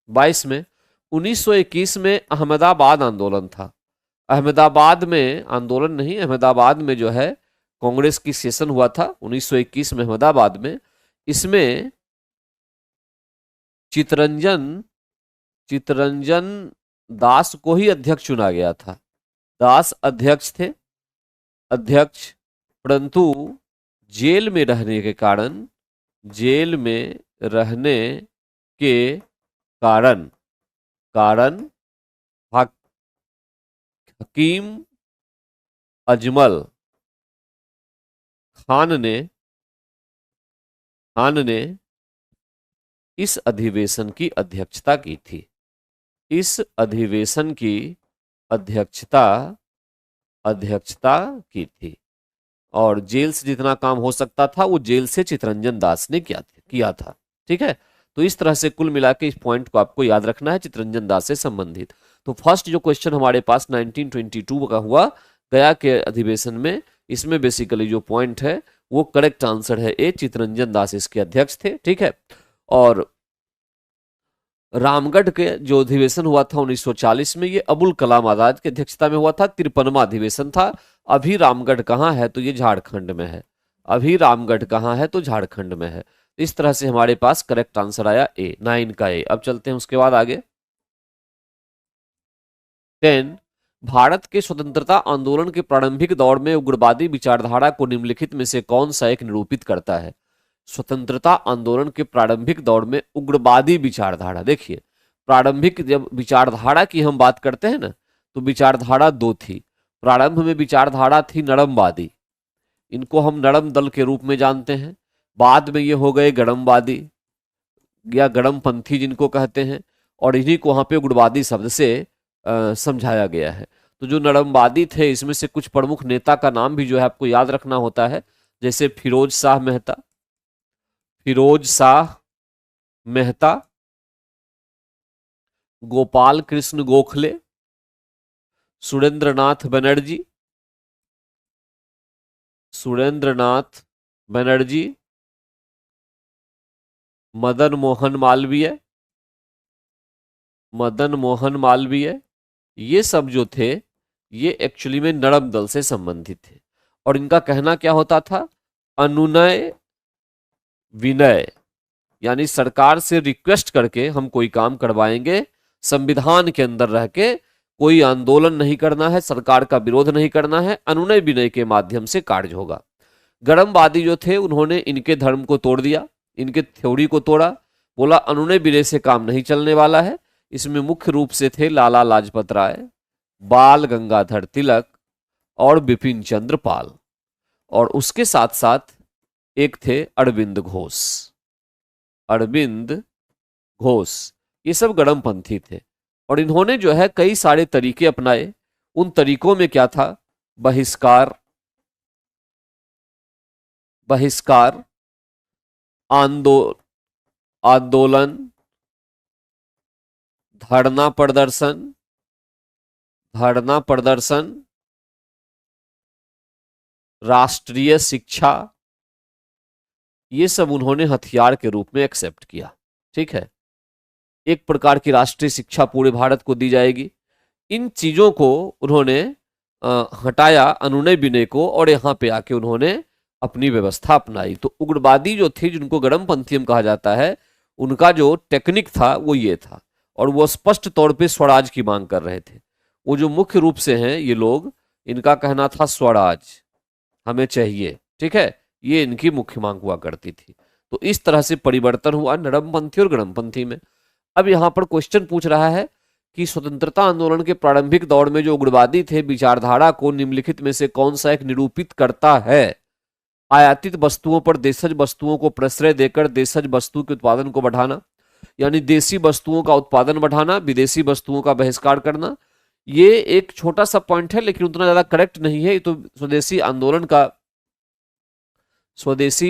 22 में, 1921 में अहमदाबाद आंदोलन था। अहमदाबाद में आंदोलन नहीं, अहमदाबाद में जो है कांग्रेस की सेशन हुआ था 1921 में अहमदाबाद में। इसमें चितरंजन चितरंजन दास को ही अध्यक्ष चुना गया था। दास अध्यक्ष थे, अध्यक्ष, परंतु जेल में रहने के कारण, जेल में रहने के कारण, कारण हकीम अजमल खान ने इस अधिवेशन की अध्यक्षता की थी। इस अधिवेशन की अध्यक्षता की थी। और जेल से जितना काम हो सकता था वो जेल से चितरंजन दास ने किया था। ठीक है, तो इस तरह से कुल मिला के इस पॉइंट को आपको याद रखना है चितरंजन दास से संबंधित। तो फर्स्ट जो क्वेश्चन हमारे पास 1922 का हुआ गया के अधिवेशन में, इसमें बेसिकली जो पॉइंट है वो करेक्ट आंसर है ए, चितरंजन दास इसके अध्यक्ष थे। ठीक है, और रामगढ़ के जो अधिवेशन हुआ था 1940 में, ये अबुल कलाम आजाद की अध्यक्षता में हुआ था, 53वां अधिवेशन था। अभी रामगढ़ कहाँ है तो ये झारखंड में है, अभी रामगढ़ कहाँ है तो झारखंड में है। इस तरह से हमारे पास करेक्ट आंसर आया ए, 9 का ए। अब चलते हैं उसके बाद आगे। 10, भारत के स्वतंत्रता आंदोलन के प्रारंभिक दौर में उग्रवादी विचारधारा को निम्नलिखित में से कौन सा एक निरूपित करता है। स्वतंत्रता आंदोलन के प्रारंभिक दौर में उग्रवादी विचारधारा, देखिए प्रारंभिक जब विचारधारा की हम बात करते हैं ना, तो विचारधारा 2 थी। प्रारंभ में विचारधारा थी नरमवादी, इनको हम नरम दल के रूप में जानते हैं। बाद में ये हो गए गरमवादी या गरमपंथी जिनको कहते हैं, और इन्हीं को वहां पे उग्रवादी शब्द से समझाया गया है। तो जो नरमवादी थे इसमें से कुछ प्रमुख नेता का नाम भी जो है आपको याद रखना होता है, जैसे फिरोज शाह मेहता, फिरोज शाह मेहता, गोपाल कृष्ण गोखले, सुरेंद्रनाथ बनर्जी, सुरेंद्रनाथ बनर्जी, मदन मोहन मालवीय, मदन मोहन मालवीय, ये सब जो थे ये एक्चुअली में नरम दल से संबंधित थे। और इनका कहना क्या होता था, अनुनय विनय, यानी सरकार से रिक्वेस्ट करके हम कोई काम करवाएंगे, संविधान के अंदर रह के कोई आंदोलन नहीं करना है, सरकार का विरोध नहीं करना है, अनुनय विनय के माध्यम से कार्य होगा। गरमवादी जो थे उन्होंने इनके धर्म को तोड़ दिया, इनके थ्योरी को तोड़ा, बोला अनुनय विनय से काम नहीं चलने वाला है। इसमें मुख्य रूप से थे लाला लाजपत राय, बाल गंगाधर तिलक और बिपिन चंद्र पाल, और उसके साथ साथ एक थे अरविंद घोष, अरविंद घोष, ये सब गरमपंथी थे। और इन्होंने जो है कई सारे तरीके अपनाए। उन तरीकों में क्या था, बहिष्कार, बहिष्कार, आंदोलन, धरना प्रदर्शन, धरना प्रदर्शन, राष्ट्रीय शिक्षा, ये सब उन्होंने हथियार के रूप में एक्सेप्ट किया। ठीक है, एक प्रकार की राष्ट्रीय शिक्षा पूरे भारत को दी जाएगी। इन चीजों को उन्होंने हटाया अनुनय विनय को, और यहाँ पे आके उन्होंने अपनी व्यवस्था अपनाई। तो उग्रवादी जो थे, जिनको गरमपंथियम कहा जाता है, उनका जो टेक्निक था वो ये था, और वो स्पष्ट तौर पे स्वराज की मांग कर रहे थे। वो जो मुख्य रूप से हैं ये लोग, इनका कहना था स्वराज हमें चाहिए। ठीक है, ये इनकी मुख्य मांग हुआ करती थी। तो इस तरह से परिवर्तन हुआ नरमपंथी और गरमपंथी में। अब यहां पर क्वेश्चन पूछ रहा है कि स्वतंत्रता आंदोलन के प्रारंभिक दौर में जो उग्रवादी थे, विचारधारा को निम्नलिखित में से कौन सा एक निरूपित करता है? आयातित वस्तुओं पर देशज वस्तुओं को प्रश्रय देकर देशज वस्तु के उत्पादन को बढ़ाना, यानी देसी वस्तुओं का उत्पादन बढ़ाना, विदेशी वस्तुओं का बहिष्कार करना। ये एक छोटा सा पॉइंट है, लेकिन उतना ज्यादा करेक्ट नहीं है। ये तो स्वदेशी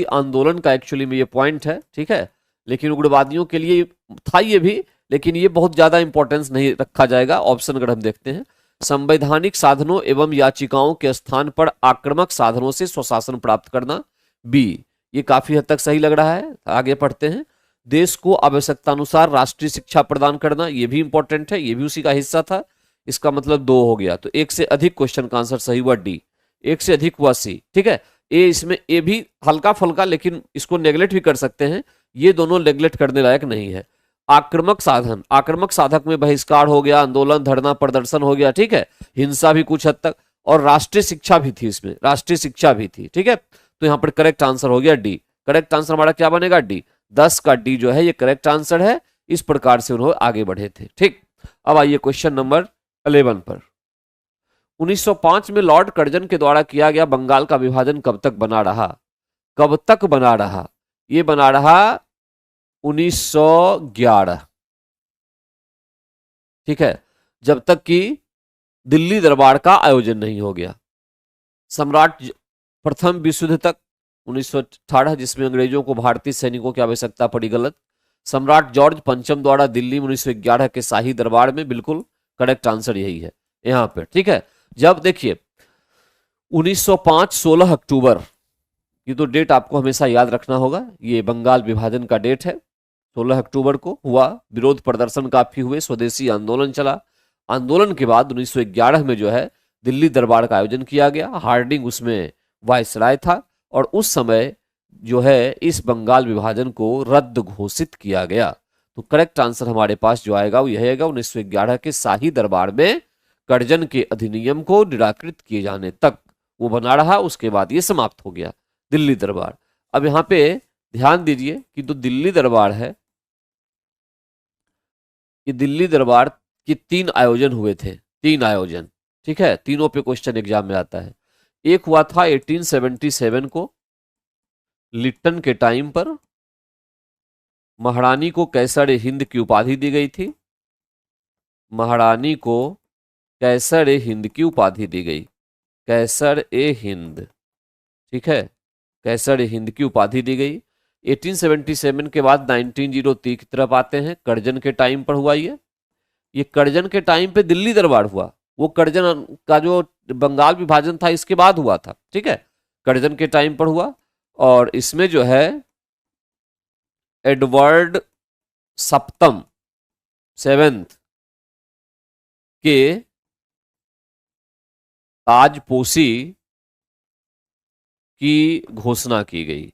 आंदोलन का एक्चुअली में ये पॉइंट है। ठीक है, लेकिन उग्रवादियों के लिए था ये भी, लेकिन ये बहुत ज्यादा इंपॉर्टेंस नहीं रखा जाएगा। ऑप्शन अगर हम देखते हैं, संवैधानिक साधनों एवं याचिकाओं के स्थान पर आक्रामक साधनों से स्वशासन प्राप्त करना, बी। ये काफी हद तक सही लग रहा है। आगे पढ़ते हैं, देश को आवश्यकतानुसार राष्ट्रीय शिक्षा प्रदान करना, ये भी इंपॉर्टेंट है, ये भी उसी का हिस्सा था। इसका मतलब 2 हो गया, तो एक से अधिक क्वेश्चन का आंसर सही हुआ डी, एक से अधिक हुआ सी। ठीक है, ए इसमें ए भी हल्का फुल्का, लेकिन इसको नेगलेक्ट भी कर सकते हैं, ये दोनों नेगलेक्ट करने लायक नहीं है। आक्रामक साधन, आक्रामक साधक में बहिष्कार हो गया, आंदोलन धरना प्रदर्शन हो गया। ठीक है, हिंसा भी कुछ हद तक, और राष्ट्रीय शिक्षा भी थी, इसमें राष्ट्रीय शिक्षा भी थी। ठीक है, तो यहां पर करेक्ट आंसर हो गया डी। करेक्ट आंसर हमारा क्या बनेगा? डी। 10 का डी जो है ये करेक्ट आंसर है। इस प्रकार से उन्होंने आगे बढ़े थे। ठीक, अब आइए क्वेश्चन नंबर 11 पर। 1905 में लॉर्ड कर्जन के द्वारा किया गया बंगाल का विभाजन कब तक बना रहा? कब तक बना रहा? ये बना रहा 1911। ठीक है, जब तक कि दिल्ली दरबार का आयोजन नहीं हो गया। सम्राट प्रथम विश्व युद्ध तक 1918, जिसमें अंग्रेजों को भारतीय सैनिकों की आवश्यकता पड़ी, गलत। सम्राट जॉर्ज पंचम द्वारा दिल्ली में 1911 के शाही दरबार में, बिल्कुल करेक्ट आंसर यही है यहां पर। ठीक है, जब देखिए 1905 16 अक्टूबर, ये तो डेट आपको हमेशा याद रखना होगा, ये बंगाल विभाजन का डेट है। 16 अक्टूबर को हुआ, विरोध प्रदर्शन काफी हुए, स्वदेशी आंदोलन चला। आंदोलन के बाद 1911 में जो है दिल्ली दरबार का आयोजन किया गया। हार्डिंग उसमें वायसराय था, और उस समय जो है इस बंगाल विभाजन को रद्द घोषित किया गया। तो करेक्ट आंसर हमारे पास जो आएगा वो यही आएगा, 1911 के शाही दरबार में कर्जन के अधिनियम को निराकृत किए जाने तक वो बना रहा, उसके बाद ये समाप्त हो गया दिल्ली दरबार। अब यहां पे ध्यान दीजिए कि जो दिल्ली दरबार है, ये दिल्ली दरबार के 3 आयोजन हुए थे, 3 आयोजन। ठीक है, तीनों पे क्वेश्चन एग्जाम में आता है। एक हुआ था 1877 को, लिट्टन के टाइम पर। महारानी को कैसर हिंद की उपाधि दी गई थी। महारानी को कैसर हिंद की उपाधि दी गई, कैसर ए हिंद। ठीक है, कैसर हिंद की उपाधि दी गई। 1877 के बाद 1903 की तरफ आते हैं, कर्जन के टाइम पर हुआ ये कर्जन के टाइम पे दिल्ली दरबार हुआ। वो कर्जन का जो बंगाल विभाजन था इसके बाद हुआ था। ठीक है, कर्जन के टाइम पर हुआ, और इसमें जो है एडवर्ड सप्तम, 7th के ताजपोशी की घोषणा की गई,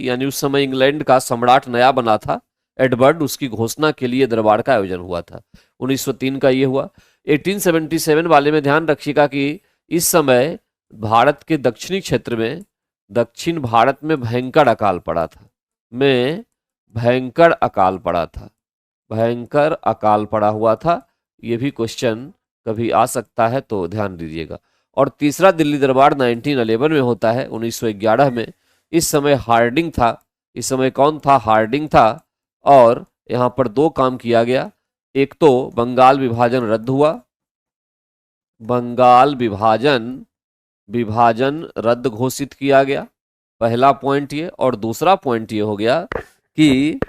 यानी उस समय इंग्लैंड का सम्राट नया बना था एडवर्ड, उसकी घोषणा के लिए दरबार का आयोजन हुआ था। 1903 का ये हुआ। 1877 वाले में ध्यान रखिएगा कि इस समय भारत के दक्षिणी क्षेत्र में, दक्षिण भारत में भयंकर अकाल पड़ा था, भयंकर अकाल पड़ा हुआ था। ये भी क्वेश्चन कभी आ सकता है, तो ध्यान दीजिएगा। और तीसरा दिल्ली दरबार 1911 में होता है, 1911 में। इस समय हार्डिंग था, इस समय कौन था? हार्डिंग था। और यहां पर 2 काम किया गया। एक तो बंगाल विभाजन रद्द हुआ, बंगाल विभाजन रद्द घोषित किया गया, पहला पॉइंट ये। और दूसरा पॉइंट ये हो गया कि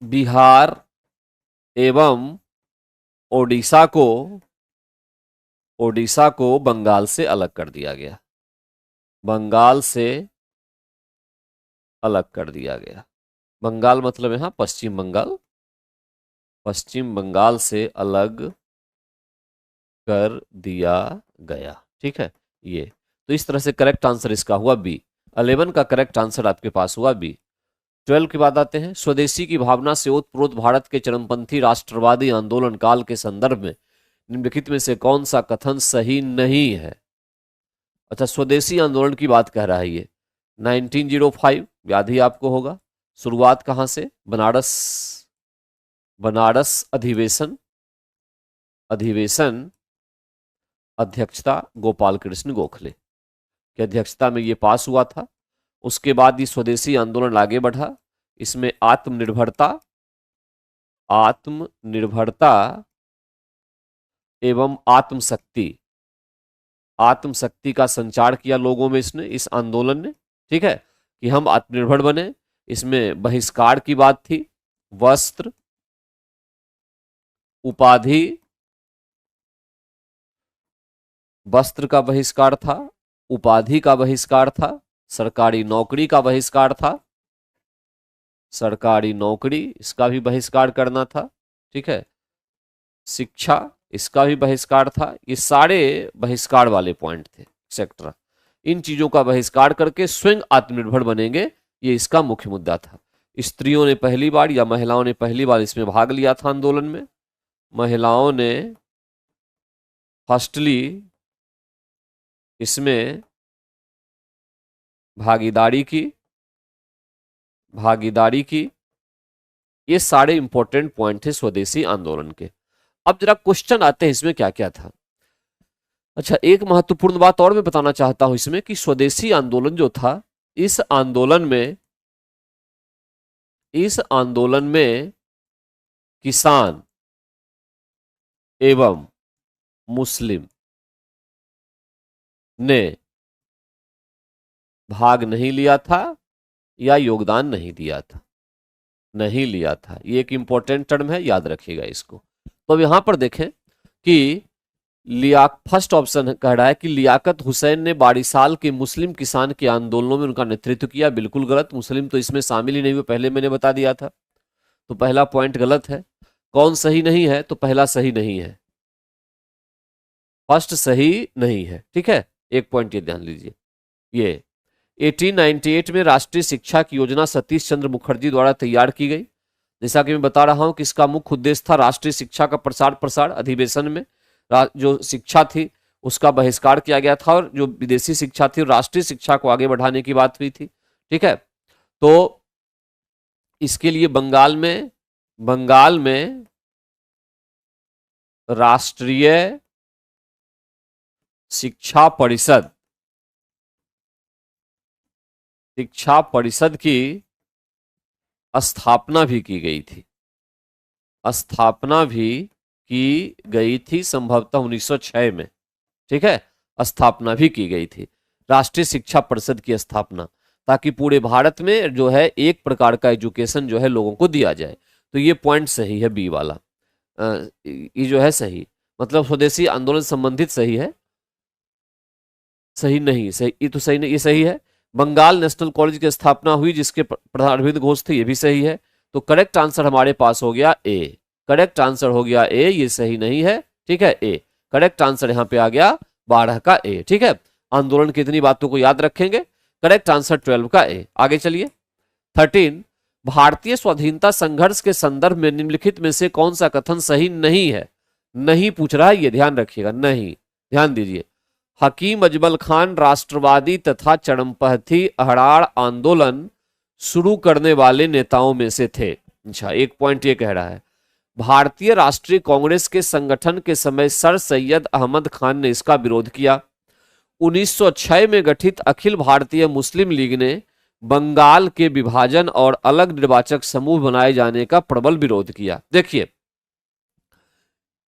बिहार एवं ओडिशा को बंगाल से अलग कर दिया गया, बंगाल से अलग कर दिया गया। बंगाल मतलब यहां पश्चिम बंगाल, पश्चिम बंगाल से अलग कर दिया गया। ठीक है, ये तो इस तरह से करेक्ट आंसर इसका हुआ बी। 11 का करेक्ट आंसर आपके पास हुआ बी। 12 के बाद आते हैं, स्वदेशी की भावना से ओतप्रोत भारत के चरमपंथी राष्ट्रवादी आंदोलन काल के संदर्भ में निम्नलिखित में से कौन सा कथन सही नहीं है? अच्छा, स्वदेशी आंदोलन की बात कह रहा है ये। 1905 याद ही आपको होगा। शुरुआत कहां से? बनारस अधिवेशन अध्यक्षता गोपाल कृष्ण गोखले की अध्यक्षता में ये पास हुआ था। उसके बाद ये स्वदेशी आंदोलन आगे बढ़ा। इसमें आत्मनिर्भरता एवं आत्मशक्ति का संचार किया लोगों में इसने, इस आंदोलन ने। ठीक है, कि हम आत्मनिर्भर बने। इसमें बहिष्कार की बात थी, वस्त्र, उपाधि, वस्त्र का बहिष्कार था, उपाधि का बहिष्कार था, सरकारी नौकरी का बहिष्कार था, सरकारी नौकरी इसका भी बहिष्कार करना था। ठीक है, शिक्षा इसका भी बहिष्कार था। ये सारे बहिष्कार वाले पॉइंट थे, एक्सेट्रा। इन चीजों का बहिष्कार करके स्वयं आत्मनिर्भर बनेंगे, ये इसका मुख्य मुद्दा था। स्त्रियों ने पहली बार या महिलाओं ने पहली बार इसमें भाग लिया था आंदोलन में। महिलाओं ने फर्स्टली इसमें भागीदारी की। ये सारे इंपॉर्टेंट पॉइंट थे स्वदेशी आंदोलन के। अब जरा क्वेश्चन आते हैं इसमें क्या क्या था। अच्छा, एक महत्वपूर्ण बात और मैं बताना चाहता हूं इसमें कि स्वदेशी आंदोलन जो था, इस आंदोलन में किसान एवं मुस्लिम ने भाग नहीं लिया था या योगदान नहीं दिया था। ये एक इंपॉर्टेंट टर्म है, याद रखिएगा इसको। तो अब यहां पर देखें कि फर्स्ट ऑप्शन कह रहा है कि लियाकत हुसैन ने बारिसाल के मुस्लिम किसान के आंदोलनों में उनका नेतृत्व किया। बिल्कुल गलत, मुस्लिम तो इसमें शामिल ही नहीं हुए, पहले मैंने बता दिया था। तो पहला पॉइंट गलत है। कौन सही नहीं है? तो पहला सही नहीं है, फर्स्ट सही नहीं है। ठीक है, एक पॉइंट ये ध्यान लीजिए। ये 1898 में राष्ट्रीय शिक्षा की योजना सतीश चंद्र मुखर्जी द्वारा तैयार की गई। जैसा कि मैं बता रहा हूं कि इसका मुख्य उद्देश्य था राष्ट्रीय शिक्षा का प्रसार। अधिवेशन में जो शिक्षा थी उसका बहिष्कार किया गया था, और जो विदेशी शिक्षा थी राष्ट्रीय शिक्षा को आगे बढ़ाने की बात हुई थी। ठीक है, तो इसके लिए बंगाल में राष्ट्रीय शिक्षा परिषद की स्थापना भी की गई थी, संभवतः 1906 में। ठीक है, स्थापना भी की गई थी राष्ट्रीय शिक्षा परिषद की स्थापना, ताकि पूरे भारत में जो है एक प्रकार का एजुकेशन जो है लोगों को दिया जाए। तो ये पॉइंट सही है, बी वाला। ये जो है सही, मतलब स्वदेशी आंदोलन संबंधित सही है। सही नहीं, सही, ये तो सही नहीं, ये सही है। बंगाल नेशनल कॉलेज की स्थापना हुई जिसके प्रधान अरविंद घोष थे, ये भी सही है। तो करेक्ट आंसर हमारे पास हो गया ए। करेक्ट आंसर हो गया ए, ये सही नहीं है। ठीक है, ए करेक्ट आंसर यहां पे आ गया 12 का ए। ठीक है, आंदोलन की इतनी बातों को याद रखेंगे। करेक्ट आंसर 12 का ए। आगे चलिए 13, भारतीय स्वाधीनता संघर्ष के संदर्भ में निम्नलिखित में से कौन सा कथन सही नहीं है? नहीं पूछ रहा है, ये ध्यान रखिएगा, नहीं, ध्यान दीजिए। हकीम अजमल खान राष्ट्रवादी तथा चरमपंथी अहड़ाड़ आंदोलन शुरू करने वाले नेताओं में से थे। अच्छा, एक पॉइंट ये कह रहा है भारतीय राष्ट्रीय कांग्रेस के संगठन के समय सर सैयद अहमद खान ने इसका विरोध किया। 1906 में गठित अखिल भारतीय मुस्लिम लीग ने बंगाल के विभाजन और अलग निर्वाचक समूह बनाए जाने का प्रबल विरोध किया। देखिए,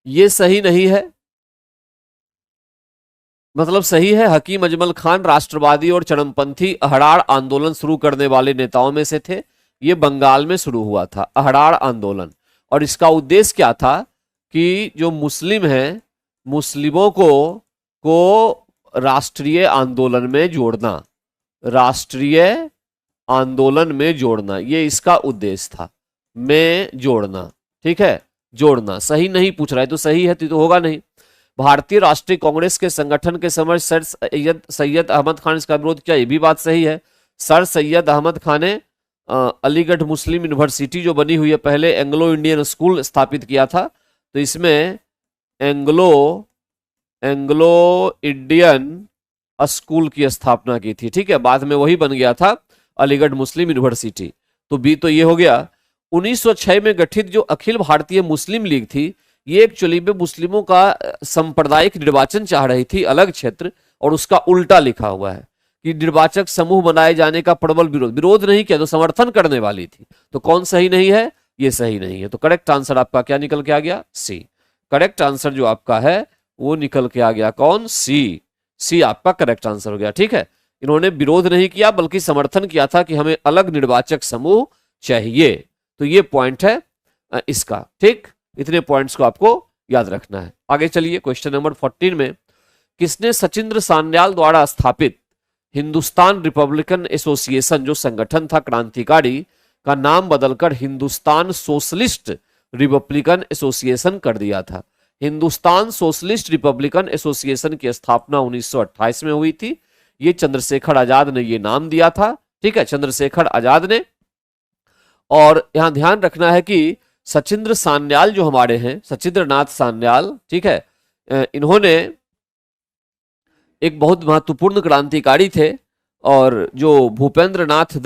ये सही नहीं है, मतलब सही है, हकीम अजमल खान राष्ट्रवादी और चरमपंथी अहड़ाड़ आंदोलन शुरू करने वाले नेताओं में से थे। ये बंगाल में शुरू हुआ था अहड़ाड़ आंदोलन, और इसका उद्देश्य क्या था कि जो मुस्लिम हैं, मुस्लिमों को राष्ट्रीय आंदोलन में जोड़ना, राष्ट्रीय आंदोलन में जोड़ना, ये इसका उद्देश्य था, में जोड़ना। ठीक है, जोड़ना। सही नहीं पूछ रहा है तो सही है तो होगा नहीं। भारतीय राष्ट्रीय कांग्रेस के संगठन के समय सर सैयद अहमद खान इसका विरोध किया, ये भी बात सही है। सर सैयद अहमद खान ने अलीगढ़ मुस्लिम यूनिवर्सिटी जो बनी हुई है, पहले एंग्लो इंडियन स्कूल स्थापित किया था, तो इसमें एंग्लो इंडियन स्कूल की स्थापना की थी। ठीक है, बाद में वही बन गया था अलीगढ़ मुस्लिम यूनिवर्सिटी। तो बी तो ये हो गया। 1906 में गठित जो अखिल भारतीय मुस्लिम लीग थी, ये एक्चुअली में मुस्लिमों का सांप्रदायिक निर्वाचन चाह रही थी, अलग क्षेत्र, और उसका उल्टा लिखा हुआ है कि निर्वाचक समूह बनाए जाने का प्रबल विरोध नहीं किया, तो समर्थन करने वाली थी। तो कौन सही नहीं है? ये सही नहीं है। तो करेक्ट आंसर आपका क्या निकल के आ गया? सी। करेक्ट आंसर जो आपका है वो निकल के आ गया कौन? सी। सी आपका करेक्ट आंसर हो गया। ठीक है, इन्होंने विरोध नहीं किया बल्कि समर्थन किया था कि हमें अलग निर्वाचक समूह चाहिए। तो ये पॉइंट है इसका। ठीक, इतने पॉइंट्स को आपको याद रखना है। आगे चलिए क्वेश्चन नंबर 14 में, किसने सचिंद्र सान्याल द्वारा स्थापित हिंदुस्तान रिपब्लिकन एसोसिएशन जो संगठन था क्रांतिकारी, का नाम बदलकर हिंदुस्तान सोशलिस्ट रिपब्लिकन एसोसिएशन कर दिया था? हिंदुस्तान सोशलिस्ट रिपब्लिकन एसोसिएशन की स्थापना 1928 में हुई थी। ये चंद्रशेखर आजाद ने ये नाम दिया था। ठीक है, चंद्रशेखर आजाद ने। और यहां ध्यान रखना है कि सचिंद्र सान्याल जो हमारे हैं, सचिंद्र नाथ सान्याल, ठीक है, इन्होंने एक बहुत महत्वपूर्ण क्रांतिकारी थे। और जो भूपेंद्र नाथ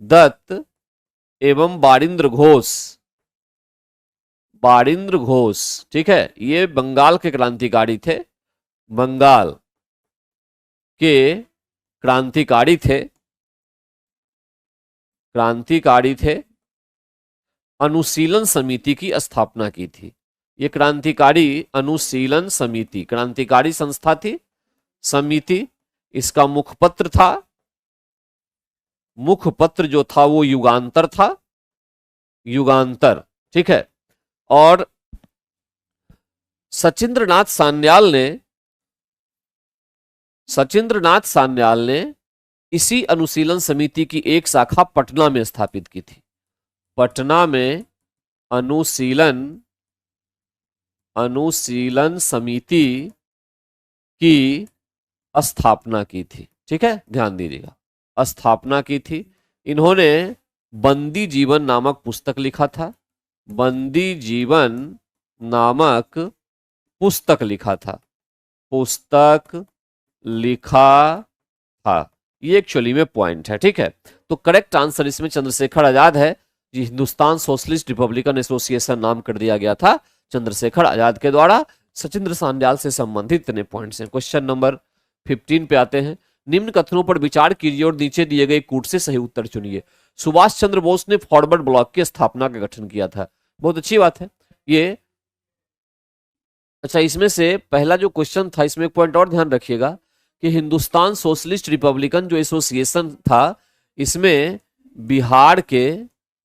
दत्त एवं बारिंद्र घोष, ठीक है, ये बंगाल के क्रांतिकारी थे। बंगाल के क्रांतिकारी थे। अनुशीलन समिति की स्थापना की थी। ये क्रांतिकारी अनुशीलन समिति, क्रांतिकारी संस्था थी, समिति। इसका मुखपत्र था, मुखपत्र जो था वो युगांतर था, युगांतर। ठीक है, और सचिंद्रनाथ सान्याल ने इसी अनुशीलन समिति की एक शाखा पटना में स्थापित की थी। पटना में अनुशीलन समिति की स्थापना की थी। ठीक है, ध्यान दीजिएगा, स्थापना की थी। इन्होंने बंदी जीवन नामक पुस्तक लिखा था। बंदी जीवन नामक पुस्तक लिखा था। ये एक्चुअली में पॉइंट है। ठीक है, तो करेक्ट आंसर इसमें चंद्रशेखर आजाद है। जी, हिंदुस्तान सोशलिस्ट रिपब्लिकन एसोसिएशन नाम कर दिया गया था चंद्रशेखर आजाद के द्वारा। सचिंद्र सान्याल से संबंधित इतने पॉइंट्स हैं। क्वेश्चन नंबर 15 पे आते हैं। निम्न कथनों पर विचार कीजिए और नीचे दिए गए कूट से सही उत्तर चुनिए। सुभाष चंद्र बोस ने फॉरवर्ड ब्लॉक की स्थापना का गठन किया था। बहुत अच्छी बात है ये। अच्छा, इसमें से पहला जो क्वेश्चन था, इसमें एक पॉइंट और ध्यान रखिएगा कि हिंदुस्तान सोशलिस्ट रिपब्लिकन जो एसोसिएशन था, इसमें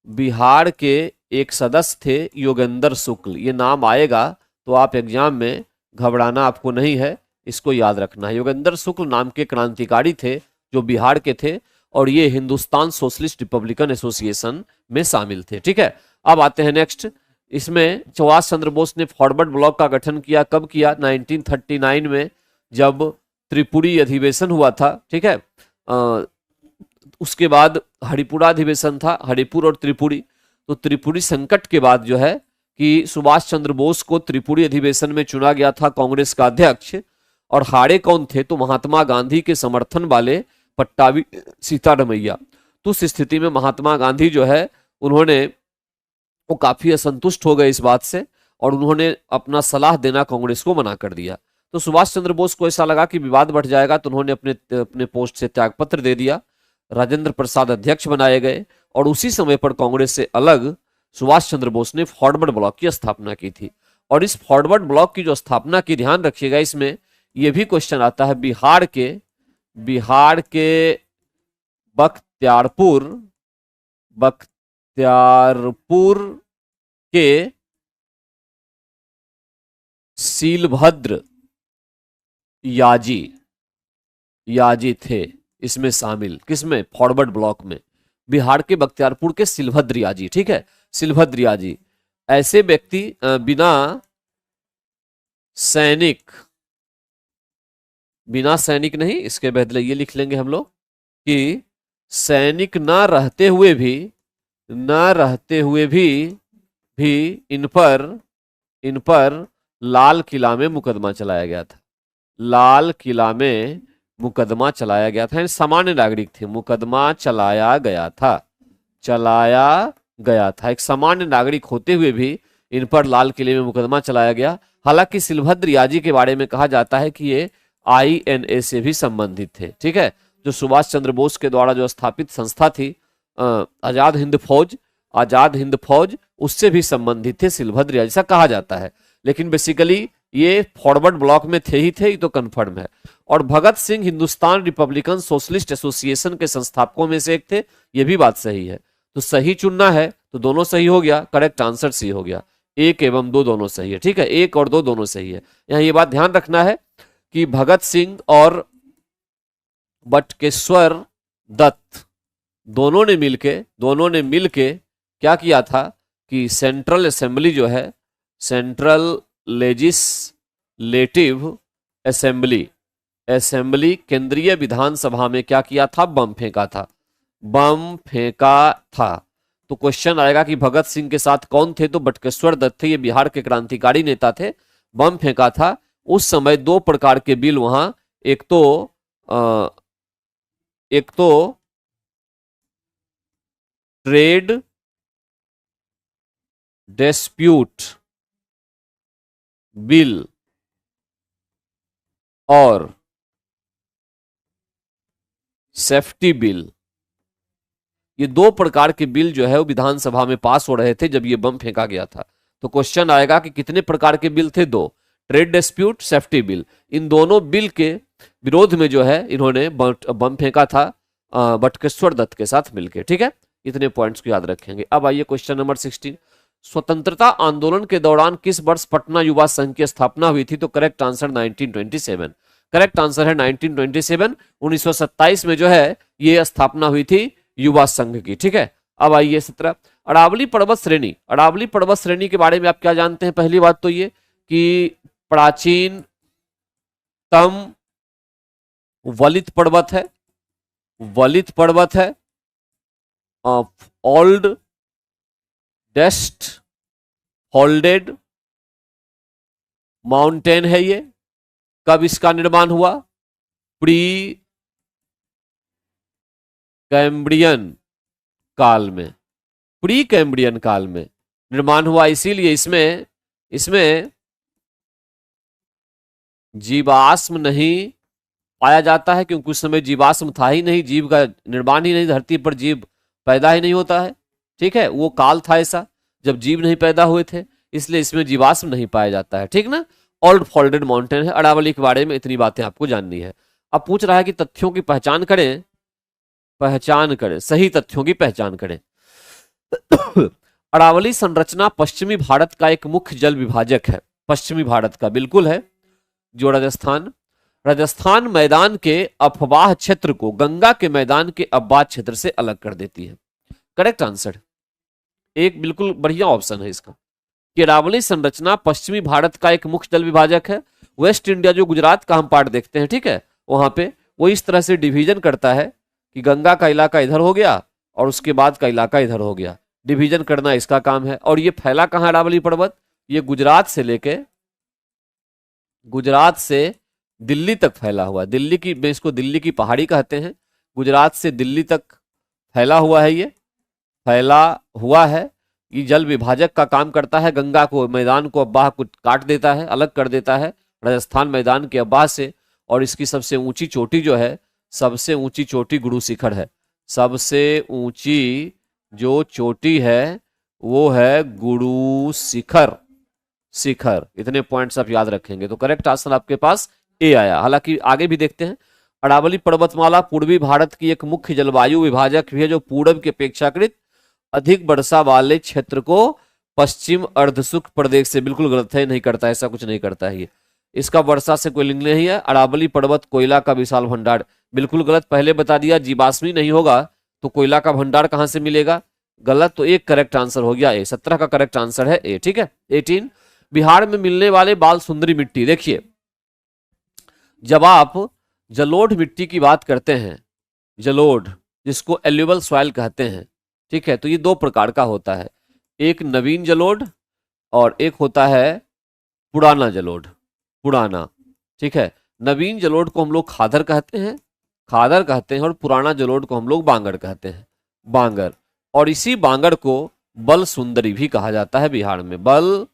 बिहार के एक सदस्य थे योगेंद्र शुक्ल। ये नाम आएगा तो आप एग्जाम में घबराना आपको नहीं है, इसको याद रखना है। योगेंद्र शुक्ल नाम के क्रांतिकारी थे जो बिहार के थे, और ये हिंदुस्तान सोशलिस्ट रिपब्लिकन एसोसिएशन में शामिल थे। ठीक है, अब आते हैं नेक्स्ट। इसमें सुभाष चंद्र बोस ने फॉरवर्ड ब्लॉक का गठन किया। कब किया? 1939 में, जब त्रिपुरी अधिवेशन हुआ था। ठीक है, उसके बाद हरिपुरा अधिवेशन था, हरिपुर और त्रिपुरी। तो त्रिपुरी संकट के बाद जो है कि सुभाष चंद्र बोस को त्रिपुरी अधिवेशन में चुना गया था कांग्रेस का अध्यक्ष। और हारे कौन थे? तो महात्मा गांधी के समर्थन वाले पट्टाभी सीतारमैया। तो उस स्थिति में महात्मा गांधी जो है उन्होंने वो काफी असंतुष्ट हो गए इस बात से, और उन्होंने अपना सलाह देना कांग्रेस को मना कर दिया। तो सुभाष चंद्र बोस को ऐसा लगा कि विवाद बढ़ जाएगा, तो उन्होंने अपने पोस्ट से त्यागपत्र दे दिया। राजेंद्र प्रसाद अध्यक्ष बनाए गए, और उसी समय पर कांग्रेस से अलग सुभाष चंद्र बोस ने फॉरवर्ड ब्लॉक की स्थापना की थी। और इस फॉरवर्ड ब्लॉक की जो स्थापना की, ध्यान रखिएगा, इसमें यह भी क्वेश्चन आता है, बिहार के बख्तियारपुर बख्तियारपुर के सीलभद्र याजी थे इसमें शामिल। किसमें? फॉरवर्ड ब्लॉक में। बिहार के बख्तियारपुर के सीलभद्र याजी, ठीक है, सीलभद्र याजी। ऐसे व्यक्ति बिना सैनिक नहीं, इसके बदले ये लिख लेंगे हम लोग कि सैनिक ना रहते हुए भी इन पर लाल किला में मुकदमा चलाया गया था। लाल किला में मुकदमा चलाया गया था, सामान्य नागरिक थे, मुकदमा चलाया गया था। एक सामान्य नागरिक होते हुए भी इन पर लाल किले में मुकदमा चलाया गया। हालांकि सीलभद्र याजी के बारे में कहा जाता है कि ये INA से भी संबंधित थे, ठीक है, जो सुभाष चंद्र बोस के द्वारा जो स्थापित संस्था थी आजाद हिंद फौज, उससे भी संबंधित थे सीलभद्र याजी, ऐसा कहा जाता है। लेकिन बेसिकली ये फॉरवर्ड ब्लॉक में थे ही थे, ये तो कंफर्म है। और Bhagat Singh Hindustan Republican Socialist Association के संस्थापकों में से एक थे, ये भी बात सही है। तो सही चुनना है तो दोनों सही हो गया, करेक्ट आंसर सी हो गया। 1 एवं 2 दोनों सही है, ठीक है, 1 और 2 दोनों सही है। यहाँ ये बात ध्यान रखना है कि भगत सिंह और बटुकेश्वर दत्त दोनों ने मिलके क्या किया था कि सेंट्रल असेंबली जो है, सेंट्रल लेजिस्लेटिव असेंबली केंद्रीय विधानसभा में क्या किया था? बम फेंका था। तो क्वेश्चन आएगा कि भगत सिंह के साथ कौन थे? तो बटुकेश्वर दत्त थे, ये बिहार के क्रांतिकारी नेता थे। बम फेंका था। उस समय 2 प्रकार के बिल वहां, एक तो ट्रेड डिस्प्यूट बिल और सेफ्टी बिल, ये 2 प्रकार के बिल जो है वो विधानसभा में पास हो रहे थे जब ये बम फेंका गया था। तो क्वेश्चन आएगा कि कितने प्रकार के बिल थे? 2, ट्रेड डिस्प्यूट, सेफ्टी बिल। इन दोनों बिल के विरोध में जो है इन्होंने बम फेंका था बटुकेश्वर दत्त के साथ मिलकर, ठीक है। इतने पॉइंट्स को याद रखेंगे। अब आइए क्वेश्चन नंबर 16। स्वतंत्रता आंदोलन के दौरान किस वर्ष पटना युवा संघ की स्थापना हुई थी? तो करेक्ट आंसर 1927। करेक्ट आंसर है 1927। 1927 में जो है ये स्थापना हुई थी युवा संघ की, ठीक है। अब आइए 17। अरावली पर्वत श्रेणी, अरावली पर्वत श्रेणी के बारे में आप क्या जानते हैं? पहली बात तो ये कि प्राचीनतम वलित पर्वत है, ओल्ड डेस्ट होल्डेड माउंटेन है ये। कब इसका निर्माण हुआ? प्री कैम्ब्रियन काल में, प्री कैम्ब्रियन काल में निर्माण हुआ। इसीलिए इसमें जीवाश्म नहीं पाया जाता है, क्योंकि उस समय जीवाश्म था ही नहीं, जीव का निर्माण ही नहीं, धरती पर जीव पैदा ही नहीं होता है, ठीक है। वो काल था ऐसा जब जीव नहीं पैदा हुए थे, इसलिए इसमें जीवाश्म नहीं पाया जाता है, ठीक ना। ओल्ड फोल्डेड माउंटेन है। अरावली के बारे में इतनी बातें आपको जाननी है। अब पूछ रहा है कि तथ्यों की पहचान करें, सही तथ्यों की पहचान करें। अरावली संरचना पश्चिमी भारत का एक मुख्य जल विभाजक है, पश्चिमी भारत का बिल्कुल है। जो राजस्थान मैदान के अफवाह क्षेत्र को गंगा के मैदान के अब्बाद क्षेत्र से अलग कर देती है। करेक्ट आंसर एक बिल्कुल बढ़िया ऑप्शन है इसका कि अरावली संरचना पश्चिमी भारत का एक मुख्य जल विभाजक है। वेस्ट इंडिया जो गुजरात का हम पार्ट देखते हैं, ठीक है, वहां पे वो इस तरह से डिवीजन करता है कि गंगा का इलाका इधर हो गया और उसके बाद का इलाका इधर हो गया। डिवीजन करना इसका काम है। और ये फैला कहां अरावली पर्वत? ये गुजरात से दिल्ली तक फैला हुआ। दिल्ली की, इसको दिल्ली की पहाड़ी कहते हैं। गुजरात से दिल्ली तक फैला हुआ है, ये फैला हुआ है। ये जल विभाजक का काम करता है। गंगा को, मैदान को, अब्बाह को काट देता है, अलग कर देता है राजस्थान मैदान के अब्बाह से। और इसकी सबसे ऊंची चोटी जो है, सबसे ऊंची चोटी गुरु शिखर है। सबसे ऊंची जो चोटी है वो है गुरु शिखर। इतने पॉइंट्स आप याद रखेंगे तो करेक्ट आंसर आपके पास ए आया। हालांकि आगे भी देखते हैं। अरावली पर्वतमाला पूर्वी भारत की एक मुख्य जलवायु विभाजक भी है, जो पूर्व की अपेक्षाकृत अधिक वर्षा वाले क्षेत्र को पश्चिम अर्धशुष्क प्रदेश से, बिल्कुल गलत है, नहीं करता, ऐसा कुछ नहीं करता है ये। इसका वर्षा से कोई लिंक नहीं है। अरावली पर्वत कोयला का विशाल भंडार, बिल्कुल गलत, पहले बता दिया। जीवाश्मी नहीं होगा तो कोयला का भंडार कहां से मिलेगा, गलत। तो एक करेक्ट आंसर हो गया ए, 17 का करेक्ट आंसर है ए, ठीक है। 18, बिहार में मिलने वाले बाल सुंदरी मिट्टी। देखिए, जब आप जलोढ़ मिट्टी की बात करते हैं, जलोढ़ जिसको एल्यूवल सॉइल कहते हैं, ठीक है, तो ये दो प्रकार का होता है, एक नवीन जलोढ़ और एक होता है पुराना जलोढ़, पुराना, ठीक है। नवीन जलोढ़ को हम लोग खादर कहते हैं, खादर कहते हैं, और पुराना जलोढ़ को हम लोग बांगर कहते हैं, बांगर। और इसी बांगर को बल सुंदरी भी कहा जाता है बिहार में, बल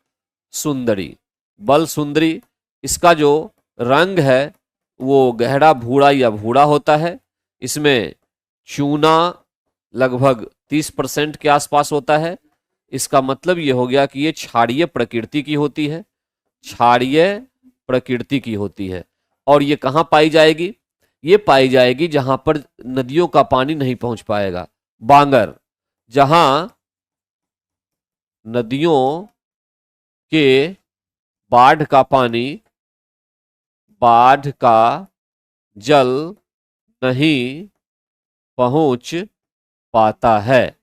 सुंदरी, बल सुंदरी। इसका जो रंग है वो गहरा भूरा या भूरा होता है, इसमें चूना लगभग 30% के आसपास होता है। इसका मतलब ये हो गया कि ये क्षारीय प्रकृति की होती है, क्षारीय प्रकृति की होती है। और ये कहाँ पाई जाएगी, ये पाई जाएगी जहां पर नदियों का पानी नहीं पहुंच पाएगा, बांगर, जहां नदियों के बाढ़ का पानी, बाढ़ का जल नहीं पहुंच पाता है,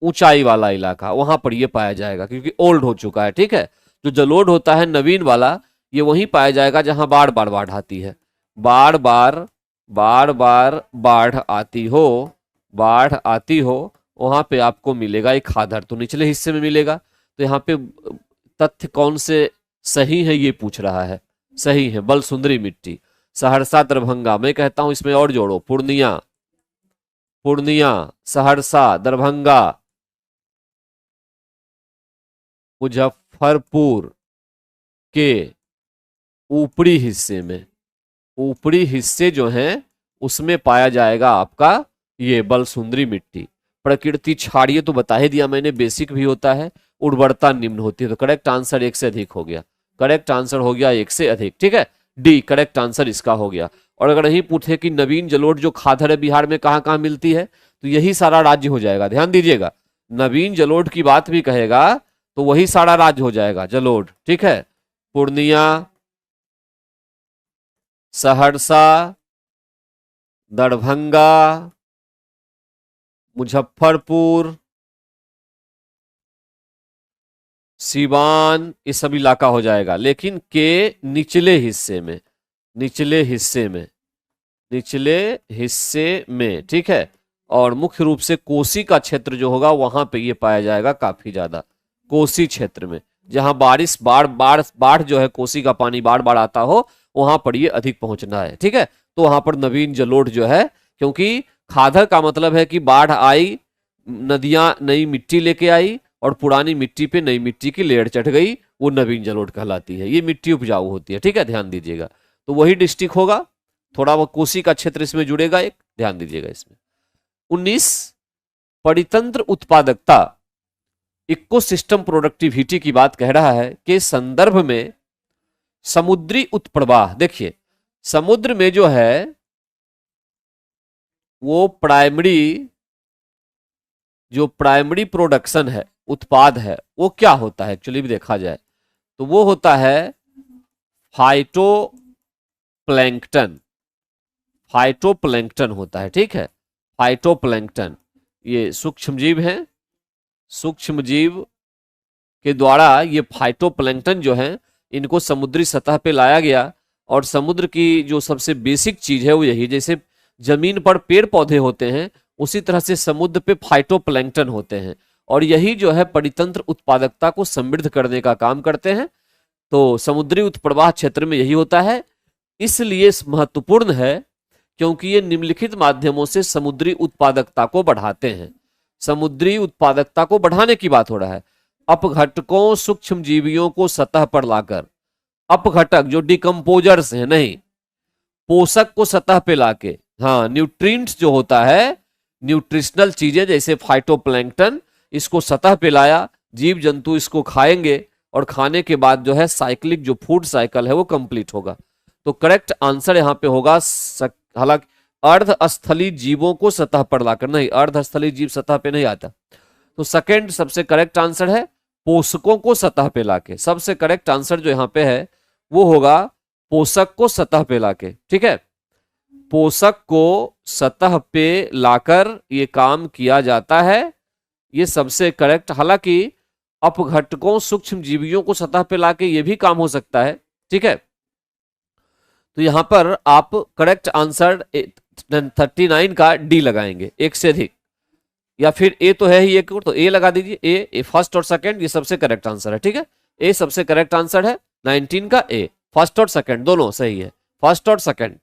ऊंचाई वाला इलाका, वहां पर यह पाया जाएगा, क्योंकि ओल्ड हो चुका है, ठीक है। जो जलोढ़ होता है नवीन वाला, ये वहीं पाया जाएगा जहां बार बार बाढ़ आती है, बार बार बाढ़ आती हो, बाढ़ आती हो, वहां पे आपको मिलेगा एक खादर, तो निचले हिस्से में मिलेगा। तो यहाँ पे तथ्य कौन से सही है ये पूछ रहा है, सही है बल सुंदरी मिट्टी। सहरसा दरभंगा, मैं कहता हूं इसमें और जोड़ो, पूर्णिया, पूर्णिया, सहरसा, दरभंगा, मुजफ्फरपुर के ऊपरी हिस्से में, ऊपरी हिस्से जो हैं उसमें पाया जाएगा आपका ये बल सुंदरी मिट्टी। प्रकृति क्षारीय तो बता ही दिया मैंने, बेसिक भी होता है, उर्वरता निम्न होती है। तो करेक्ट आंसर 1 से अधिक हो गया, करेक्ट आंसर हो गया 1 से अधिक, ठीक है, डी करेक्ट आंसर इसका हो गया। और अगर नहीं पूछे कि नवीन जलोढ़ जो खादर है बिहार में कहां कहां मिलती है, तो यही सारा राज्य हो जाएगा, ध्यान दीजिएगा। नवीन जलोढ़ की बात भी कहेगा तो वही सारा राज्य हो जाएगा जलोढ़, ठीक है। पूर्णिया, सहरसा, दरभंगा, मुजफ्फरपुर, सीवान, ये सब इलाका हो जाएगा, लेकिन के निचले हिस्से में, निचले हिस्से में, निचले हिस्से में, ठीक है। और मुख्य रूप से कोसी का क्षेत्र जो होगा वहां पे ये पाया जाएगा काफी ज्यादा, कोसी क्षेत्र में, जहां बारिश बाढ़ जो है, कोसी का पानी बाढ़ बाढ़ आता हो, वहां पर ये अधिक पहुंचना है, ठीक है। तो वहां पर नवीन जलोढ़ जो है, क्योंकि खादर का मतलब है कि बाढ़ आई, नदियां नई मिट्टी लेके आई और पुरानी मिट्टी पे नई मिट्टी की लेयर चढ़ गई, वो नवीन जलोढ़ कहलाती है। ये मिट्टी उपजाऊ होती है, ठीक है, ध्यान दीजिएगा। तो वही डिस्ट्रिक्ट होगा, थोड़ा वो कोसी का क्षेत्र इसमें जुड़ेगा एक, ध्यान दीजिएगा इसमें। 19, परितंत्र उत्पादकता, इकोसिस्टम प्रोडक्टिविटी की बात कह रहा है के संदर्भ में समुद्री उत्प्रवाह। देखिए, समुद्र में जो है वो प्राइमरी प्रोडक्शन है, उत्पाद है, वो क्या होता है एक्चुअली भी देखा जाए तो वो होता है फाइटोप्लैंक्टन, फाइटोप्लैंक्टन होता है, ठीक है, फाइटोप्लैंक्टन। ये सूक्ष्म जीव हैं, सूक्ष्म जीव के द्वारा ये फाइटोप्लैंक्टन जो है इनको समुद्री सतह पे लाया गया। और समुद्र की जो सबसे बेसिक चीज है वो यही, जैसे जमीन पर पेड़ पौधे होते हैं उसी तरह से समुद्र पे फाइटोप्लैंक्टन होते हैं, और यही जो है परितंत्र उत्पादकता को समृद्ध करने का काम करते हैं। तो समुद्री उत्प्रवाह क्षेत्र में यही होता है, इसलिए महत्वपूर्ण है क्योंकि ये निम्नलिखित माध्यमों से समुद्री उत्पादकता को बढ़ाते हैं। समुद्री उत्पादकता को बढ़ाने की बात हो रहा है, अपघटकों सूक्ष्म जीवियों को सतह पर लाकर, अपघटक जो डिकम्पोजर्स हैं, नहीं, पोषक को सतह पे लाके, हाँ, न्यूट्रिएंट्स जो होता है, न्यूट्रिशनल चीजें जैसे फाइटोप्लैंक्टन, इसको सतह पे लाया, जीव जंतु इसको खाएंगे और खाने के बाद जो है साइक्लिक जो फूड साइकिल है वो कंप्लीट होगा। तो करेक्ट आंसर यहां पे होगा, हालांकि अर्धस्थली जीवों को सतह पर लाकर, नहीं, अर्धस्थली जीव सतह पे नहीं आता, तो सेकंड सबसे करेक्ट आंसर है पोषकों को सतह पे लाके। सबसे करेक्ट आंसर जो यहां पे है वो होगा पोषक को सतह पे लाके, ठीक है। पोषक को सतह पे लाकर ये काम किया जाता है, ये सबसे करेक्ट। हालांकि अपघटकों सूक्ष्म जीवियों को सतह पे लाके ये भी काम हो सकता है, ठीक है। तो यहां पर आप करेक्ट आंसर 39 का डी लगाएंगे, एक से अधिक, या फिर ए तो है ही एक, तो ए लगा दीजिए। ए फर्स्ट और सेकंड ये सबसे करेक्ट आंसर है, ठीक है। ए सबसे करेक्ट आंसर है 19 का ए, फर्स्ट और सेकंड दोनों सही है, फर्स्ट और सेकंड।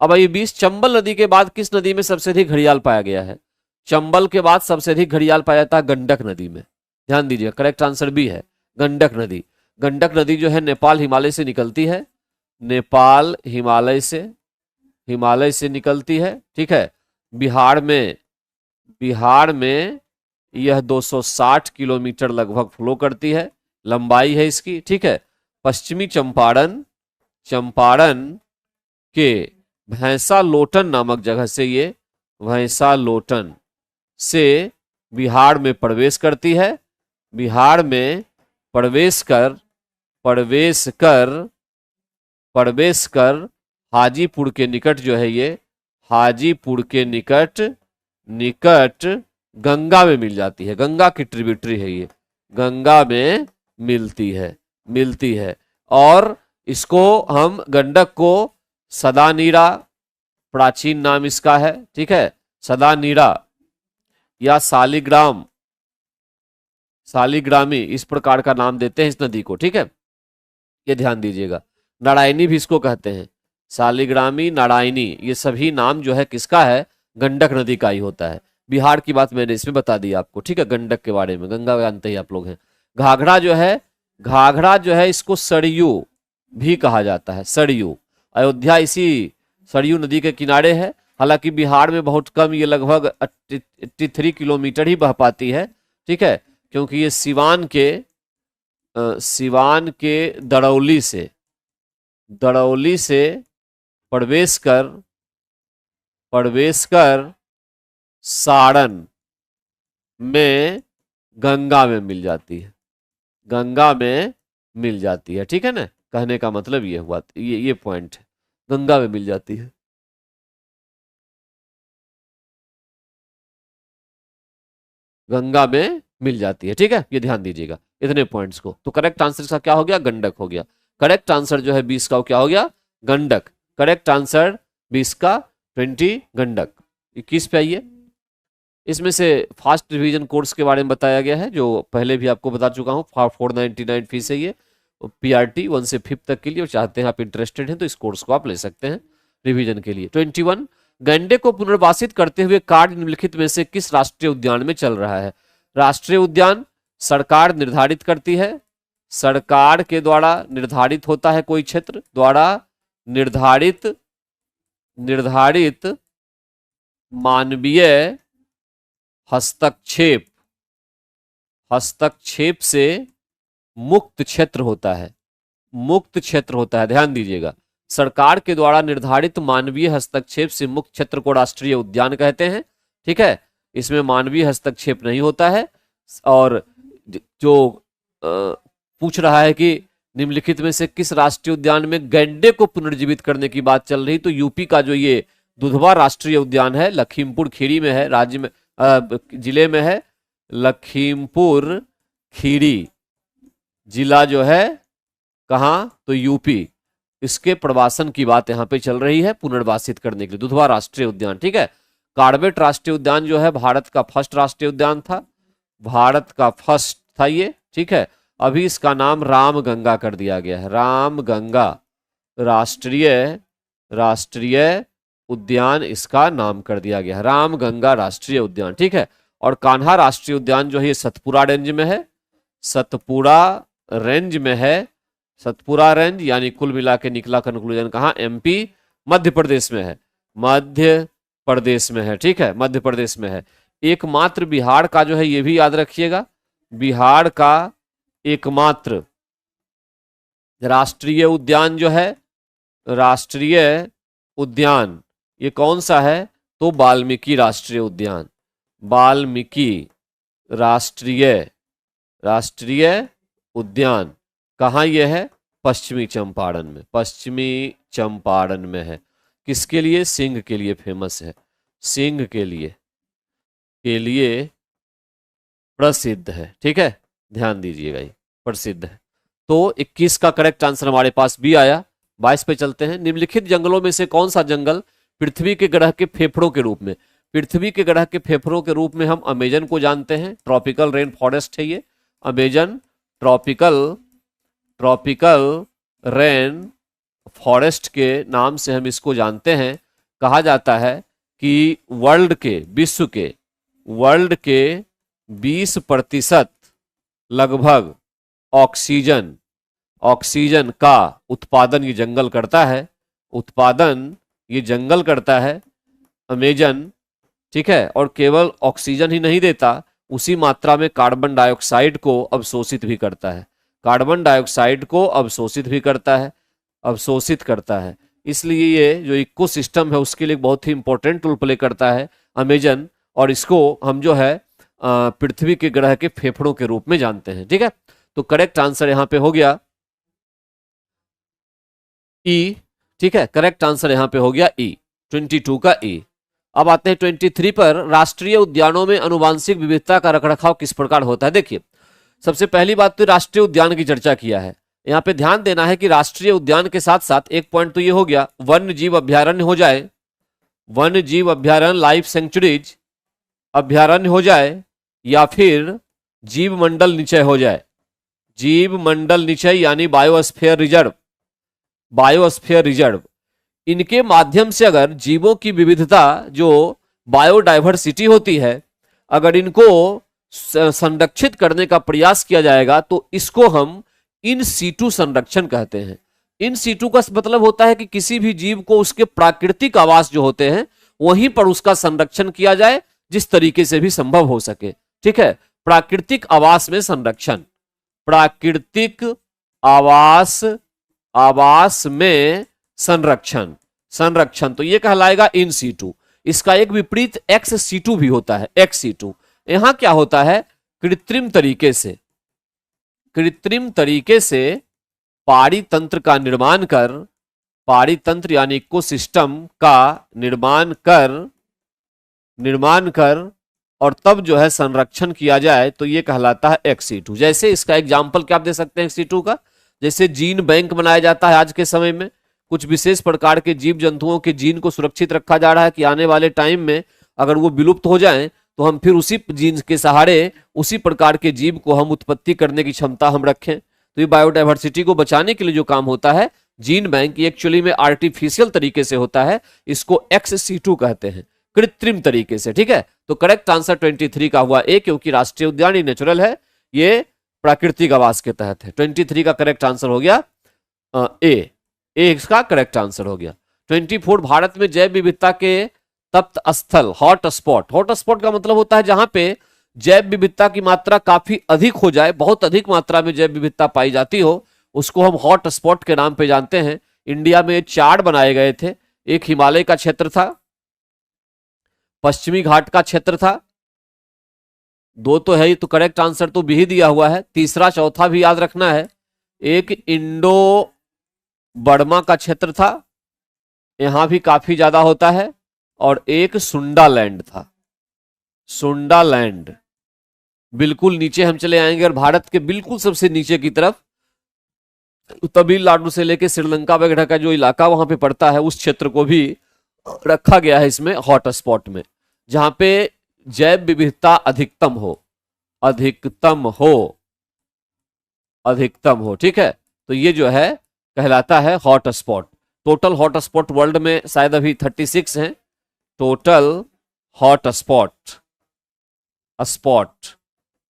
अब आइए 20, चंबल नदी के बाद किस नदी में सबसे अधिक घड़ियाल पाया गया है? चंबल के बाद सबसे अधिक घड़ियाल पाया जाता है गंडक नदी में। ध्यान दीजिए, करेक्ट आंसर भी है गंडक नदी। गंडक नदी जो है नेपाल हिमालय से निकलती है, नेपाल हिमालय से निकलती है, ठीक है। बिहार में यह 260 किलोमीटर लगभग फ्लो करती है, लंबाई है इसकी, ठीक है। पश्चिमी चंपारण के भैंसा लोटन नामक जगह से ये भैंसा लोटन से बिहार में प्रवेश करती है। बिहार में प्रवेश कर हाजीपुर के निकट जो है, ये हाजीपुर के निकट गंगा में मिल जाती है। गंगा की ट्रिब्यूटरी है ये, गंगा में मिलती है। और इसको हम गंडक को सदानीरा, प्राचीन नाम इसका है, ठीक है, सदानीरा या सालिग्रामी, इस प्रकार का नाम देते हैं इस नदी को, ठीक है। ये ध्यान दीजिएगा। नारायणी भी इसको कहते हैं, सालिग्रामी, नारायणी, ये सभी नाम जो है किसका है? गंडक नदी का ही होता है। बिहार की बात मैंने इसमें बता दी आपको, ठीक है। गंडक के बारे में, गंगा जानते ही आप लोग हैं। घाघरा जो है इसको सरयू भी कहा जाता है, सरयू। अयोध्या इसी सरयू नदी के किनारे है। हालांकि बिहार में बहुत कम, ये लगभग 83 किलोमीटर ही बह पाती है, ठीक है, क्योंकि ये सिवान के दरौली से प्रवेश कर सारण में गंगा में मिल जाती है, ठीक है ना। कहने का मतलब ये हुआ, ये पॉइंट है, गंगा में मिल जाती है। गंगा में मिल जाती है, ठीक है। ये ध्यान दीजिएगा इतने पॉइंट्स को। तो करेक्ट आंसर का क्या हो गया? गंडक हो गया। करेक्ट आंसर जो है 20 का क्या हो गया? गंडक। करेक्ट आंसर 20 का 20 गंडक। 21 पे आइए। इसमें से फास्ट रिवीजन कोर्स के बारे में बताया गया है, जो पहले भी आपको बता चुका हूँ। 499 फीस है ये, PRT 1 से 5 तक के लिए। और चाहते हैं आप इंटरेस्टेड हैं तो इस कोर्स को आप ले सकते हैं रिवीजन के लिए। 21, गैंडे को पुनर्वासित करते हुए कार्य निम्नलिखित में से किस राष्ट्रीय उद्यान में चल रहा है? राष्ट्रीय उद्यान सरकार निर्धारित करती है, सरकार के द्वारा निर्धारित होता है, कोई क्षेत्र द्वारा निर्धारित मानवीय हस्तक्षेप से मुक्त क्षेत्र होता है। ध्यान दीजिएगा, सरकार के द्वारा निर्धारित मानवीय हस्तक्षेप से मुक्त क्षेत्र को राष्ट्रीय उद्यान कहते हैं, ठीक है। इसमें मानवीय हस्तक्षेप नहीं होता है। और जो पूछ रहा है कि निम्नलिखित में से किस राष्ट्रीय उद्यान में गैंडे को पुनर्जीवित करने की बात चल रही, तो यूपी का जो ये दुधवा राष्ट्रीय उद्यान है, लखीमपुर खीरी में है, राज्य में जिले में है। लखीमपुर खीरी जिला जो है कहां? तो यूपी। इसके प्रवासन की बात यहां पे चल रही है, पुनर्वासित करने के लिए। दुधवा राष्ट्रीय उद्यान, ठीक है। कार्बेट राष्ट्रीय उद्यान जो है भारत का फर्स्ट राष्ट्रीय उद्यान था, ये, ठीक है। अभी इसका नाम रामगंगा कर दिया गया है। रामगंगा राष्ट्रीय उद्यान इसका नाम कर दिया गया है, रामगंगा राष्ट्रीय उद्यान, ठीक है। और कान्हा राष्ट्रीय उद्यान जो है सतपुरा रेंज में है, सतपुरा रेंज यानी कुल मिला के निकला कंक्लूजन कहां? MP मध्य प्रदेश में है, ठीक है, मध्य प्रदेश में है। एकमात्र बिहार का जो है, ये भी याद रखिएगा, बिहार का एकमात्र राष्ट्रीय उद्यान जो है, राष्ट्रीय उद्यान ये कौन सा है? तो वाल्मीकि राष्ट्रीय उद्यान। वाल्मीकि राष्ट्रीय राष्ट्रीय उद्यान कहाँ ये है? पश्चिमी चंपारण में, पश्चिमी चंपारण में है। किसके लिए? सिंह के लिए फेमस है, सिंह के लिए प्रसिद्ध है। ठीक है, ध्यान दीजिएगा, ये प्रसिद्ध है। तो 21 का करेक्ट आंसर हमारे पास बी आया। 22 पे चलते हैं। निम्नलिखित जंगलों में से कौन सा जंगल पृथ्वी के ग्रह के फेफड़ों के रूप में, पृथ्वी के ग्रह के फेफड़ों के रूप में हम अमेजन को जानते हैं। ट्रॉपिकल रेन फॉरेस्ट है ये अमेजन, ट्रॉपिकल रेन फॉरेस्ट के नाम से हम इसको जानते हैं। कहा जाता है कि वर्ल्ड के 20% लगभग ऑक्सीजन का उत्पादन ये जंगल करता है, अमेजन। ठीक है, और केवल ऑक्सीजन ही नहीं देता, उसी मात्रा में कार्बन डाइऑक्साइड को अवशोषित भी करता है, इसलिए ये जो इकोसिस्टम है उसके लिए बहुत ही इंपॉर्टेंट रोल प्ले करता है अमेजन, और इसको हम जो है पृथ्वी के ग्रह के फेफड़ों के रूप में जानते हैं। ठीक है, तो करेक्ट आंसर यहां पे हो गया ई। ठीक है, करेक्ट आंसर यहां पे हो गया ई, 22 का ई। अब आते हैं 23 पर। राष्ट्रीय उद्यानों में आनुवांशिक विविधता का रखरखाव किस प्रकार होता है? देखिए, सबसे पहली बात तो राष्ट्रीय उद्यान की चर्चा किया है। यहां पे ध्यान देना है कि राष्ट्रीय उद्यान के साथ साथ एक पॉइंट तो ये हो गया, वन्य जीव अभ्यारण्य हो जाए, वन्य जीव अभ्यारण्य लाइफ सेंचुरीज अभ्यारण्य हो जाए, या फिर जीव मंडल निचय हो जाए। जीव मंडल निचय यानी बायोस्फीयर रिजर्व, इनके माध्यम से अगर जीवों की विविधता जो बायोडाइवर्सिटी होती है, अगर इनको संरक्षित करने का प्रयास किया जाएगा तो इसको हम इन सीटू संरक्षण कहते हैं। इन सीटू का मतलब होता है कि किसी भी जीव को उसके प्राकृतिक आवास जो होते हैं वहीं पर उसका संरक्षण किया जाए, जिस तरीके से भी संभव हो सके। ठीक है, प्राकृतिक आवास में संरक्षण, प्राकृतिक आवास में संरक्षण तो ये कहलाएगा इन सीटू। इसका एक विपरीत एक्स सीटू भी होता है, एक्स सीटू। यहां क्या होता है? कृत्रिम तरीके से पारितंत्र का निर्माण कर, पारितंत्र यानी इकोसिस्टम का निर्माण कर और तब जो है संरक्षण किया जाए, तो ये कहलाता है एक्स सीटू। जैसे इसका एग्जाम्पल क्या आप दे सकते हैं एक्स सीटू का? जैसे जीन बैंक बनाया जाता है आज के समय में, कुछ विशेष प्रकार के जीव जंतुओं के जीन को सुरक्षित रखा जा रहा है कि आने वाले टाइम में अगर वो विलुप्त हो जाएं तो हम फिर उसी जीन के सहारे उसी प्रकार के जीव को हम उत्पत्ति करने की क्षमता हम रखें। तो ये बायोडाइवर्सिटी को बचाने के लिए जो काम होता है जीन बैंक, ये एक्चुअली में आर्टिफिशियल तरीके से होता है, इसको एक्स सीटू कहते हैं, कृत्रिम तरीके से। ठीक है, तो करेक्ट आंसर 23 का हुआ ए, क्योंकि राष्ट्रीय उद्यान ही नेचुरल है, ये प्राकृतिक आवास के तहत है। 23 का करेक्ट आंसर हो गया ए, इसका करेक्ट आंसर हो गया। 24 भारत में जैव विविधता के तप्त स्थल, हॉट स्पॉट का मतलब होता है जहां पे जैव विविधता की मात्रा काफी अधिक हो जाए, बहुत अधिक मात्रा में जैव विविधता पाई जाती हो, उसको हम हॉट स्पॉट के नाम पे जानते हैं। इंडिया में 4 बनाए गए थे, एक हिमालय का क्षेत्र था, पश्चिमी घाट का क्षेत्र था, 2 तो है ही, तो करेक्ट आंसर तो बी ही दिया हुआ है। तीसरा चौथा भी याद रखना है, एक इंडो बर्मा का क्षेत्र था, यहां भी काफी ज्यादा होता है, और एक सुंडालैंड था, सुंडालैंड। बिल्कुल नीचे हम चले आएंगे और भारत के बिल्कुल सबसे नीचे की तरफ तमिलनाडु से लेकर श्रीलंका वगैरह का जो इलाका वहां पे पड़ता है, उस क्षेत्र को भी रखा गया है इसमें हॉट स्पॉट में, जहां पे जैव विविधता अधिकतम हो। ठीक है, तो ये जो है कहलाता है hot spot. Total hot spot world में शायद अभी 36 हैं, टोटल हॉट स्पॉट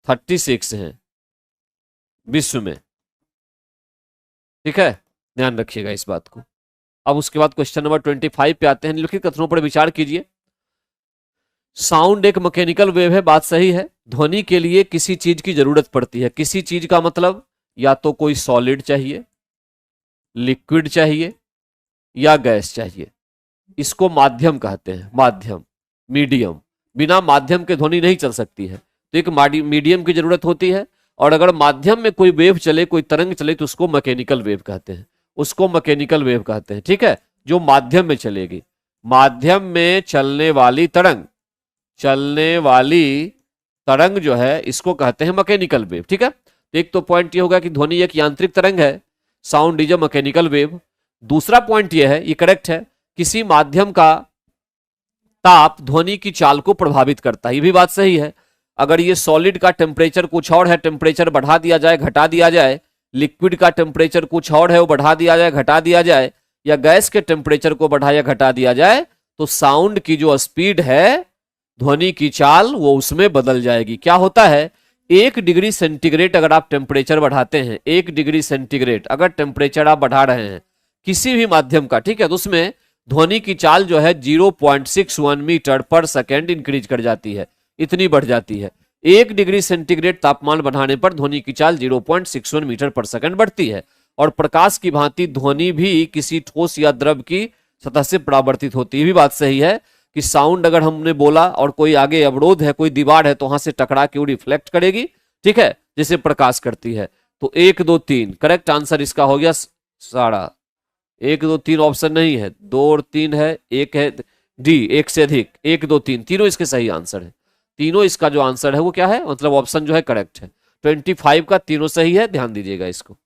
36 हैं विश्व में। ठीक है, ध्यान रखिएगा इस बात को। अब उसके बाद क्वेश्चन नंबर 25 पे आते हैं। निम्नलिखित कथनों पर विचार कीजिए। साउंड एक मैकेनिकल वेव है, बात सही है। ध्वनि के लिए किसी चीज की जरूरत पड़ती है, किसी चीज का मतलब या तो कोई सॉलिड चाहिए, लिक्विड चाहिए, या गैस चाहिए। इसको माध्यम कहते हैं, माध्यम, मीडियम। बिना माध्यम के ध्वनि नहीं चल सकती है। तो एक मीडियम की जरूरत होती है, और अगर माध्यम में कोई वेव चले, कोई तरंग चले, तो उसको मैकेनिकल वेव कहते हैं, उसको मैकेनिकल वेव कहते हैं। ठीक है, जो माध्यम में चलेगी, माध्यम में चलने वाली तरंग, चलने वाली तरंग जो है इसको कहते हैं मैकेनिकल वेव। ठीक है, तो एक तो पॉइंट ये होगा कि ध्वनि एक यांत्रिक तरंग है, sound is a mechanical wave. दूसरा पॉइंट ये है, ये करेक्ट है, किसी माध्यम का ताप ध्वनि की चाल को प्रभावित करता है, ये भी बात सही है। अगर ये सॉलिड का टेम्परेचर कुछ और है, टेम्परेचर बढ़ा दिया जाए, घटा दिया जाए, लिक्विड का टेम्परेचर कुछ और है, वो बढ़ा दिया जाए, घटा दिया जाए, या गैस के टेम्परेचर को बढ़ा या घटा दिया जाए, तो साउंड की जो स्पीड है, ध्वनि की चाल, वो उसमें बदल जाएगी। क्या होता है, 1 डिग्री सेंटीग्रेड अगर आप टेम्परेचर बढ़ाते हैं, 1 डिग्री सेंटीग्रेड अगर टेम्परेचर आप बढ़ा रहे हैं किसी भी माध्यम का, ठीक है, तो उसमें ध्वनि की चाल जो है 0.61 मीटर पर सेकेंड इंक्रीज कर जाती है, इतनी बढ़ जाती है। 1 डिग्री सेंटीग्रेड तापमान बढ़ाने पर ध्वनि की चाल 0.61 मीटर पर सेकेंड बढ़ती है। और प्रकाश की भांति ध्वनि भी किसी ठोस या द्रव की सतह से परावर्तित होती है। भी बात सही है कि साउंड अगर हमने बोला और कोई आगे अवरोध है, कोई दीवार है, तो वहां से टकरा के वो रिफ्लेक्ट करेगी, ठीक है, जैसे प्रकाश करती है। तो 1 2 3 करेक्ट आंसर इसका हो गया सारा। 1 2 3 ऑप्शन नहीं है, 2 और 3 है, 1 है डी, 1 से अधिक, 1 2 3 तीनों इसके सही आंसर है। तीनों इसका जो आंसर है वो क्या है, मतलब ऑप्शन जो है करेक्ट है। 25 का तीनों सही है, ध्यान दीजिएगा इसको।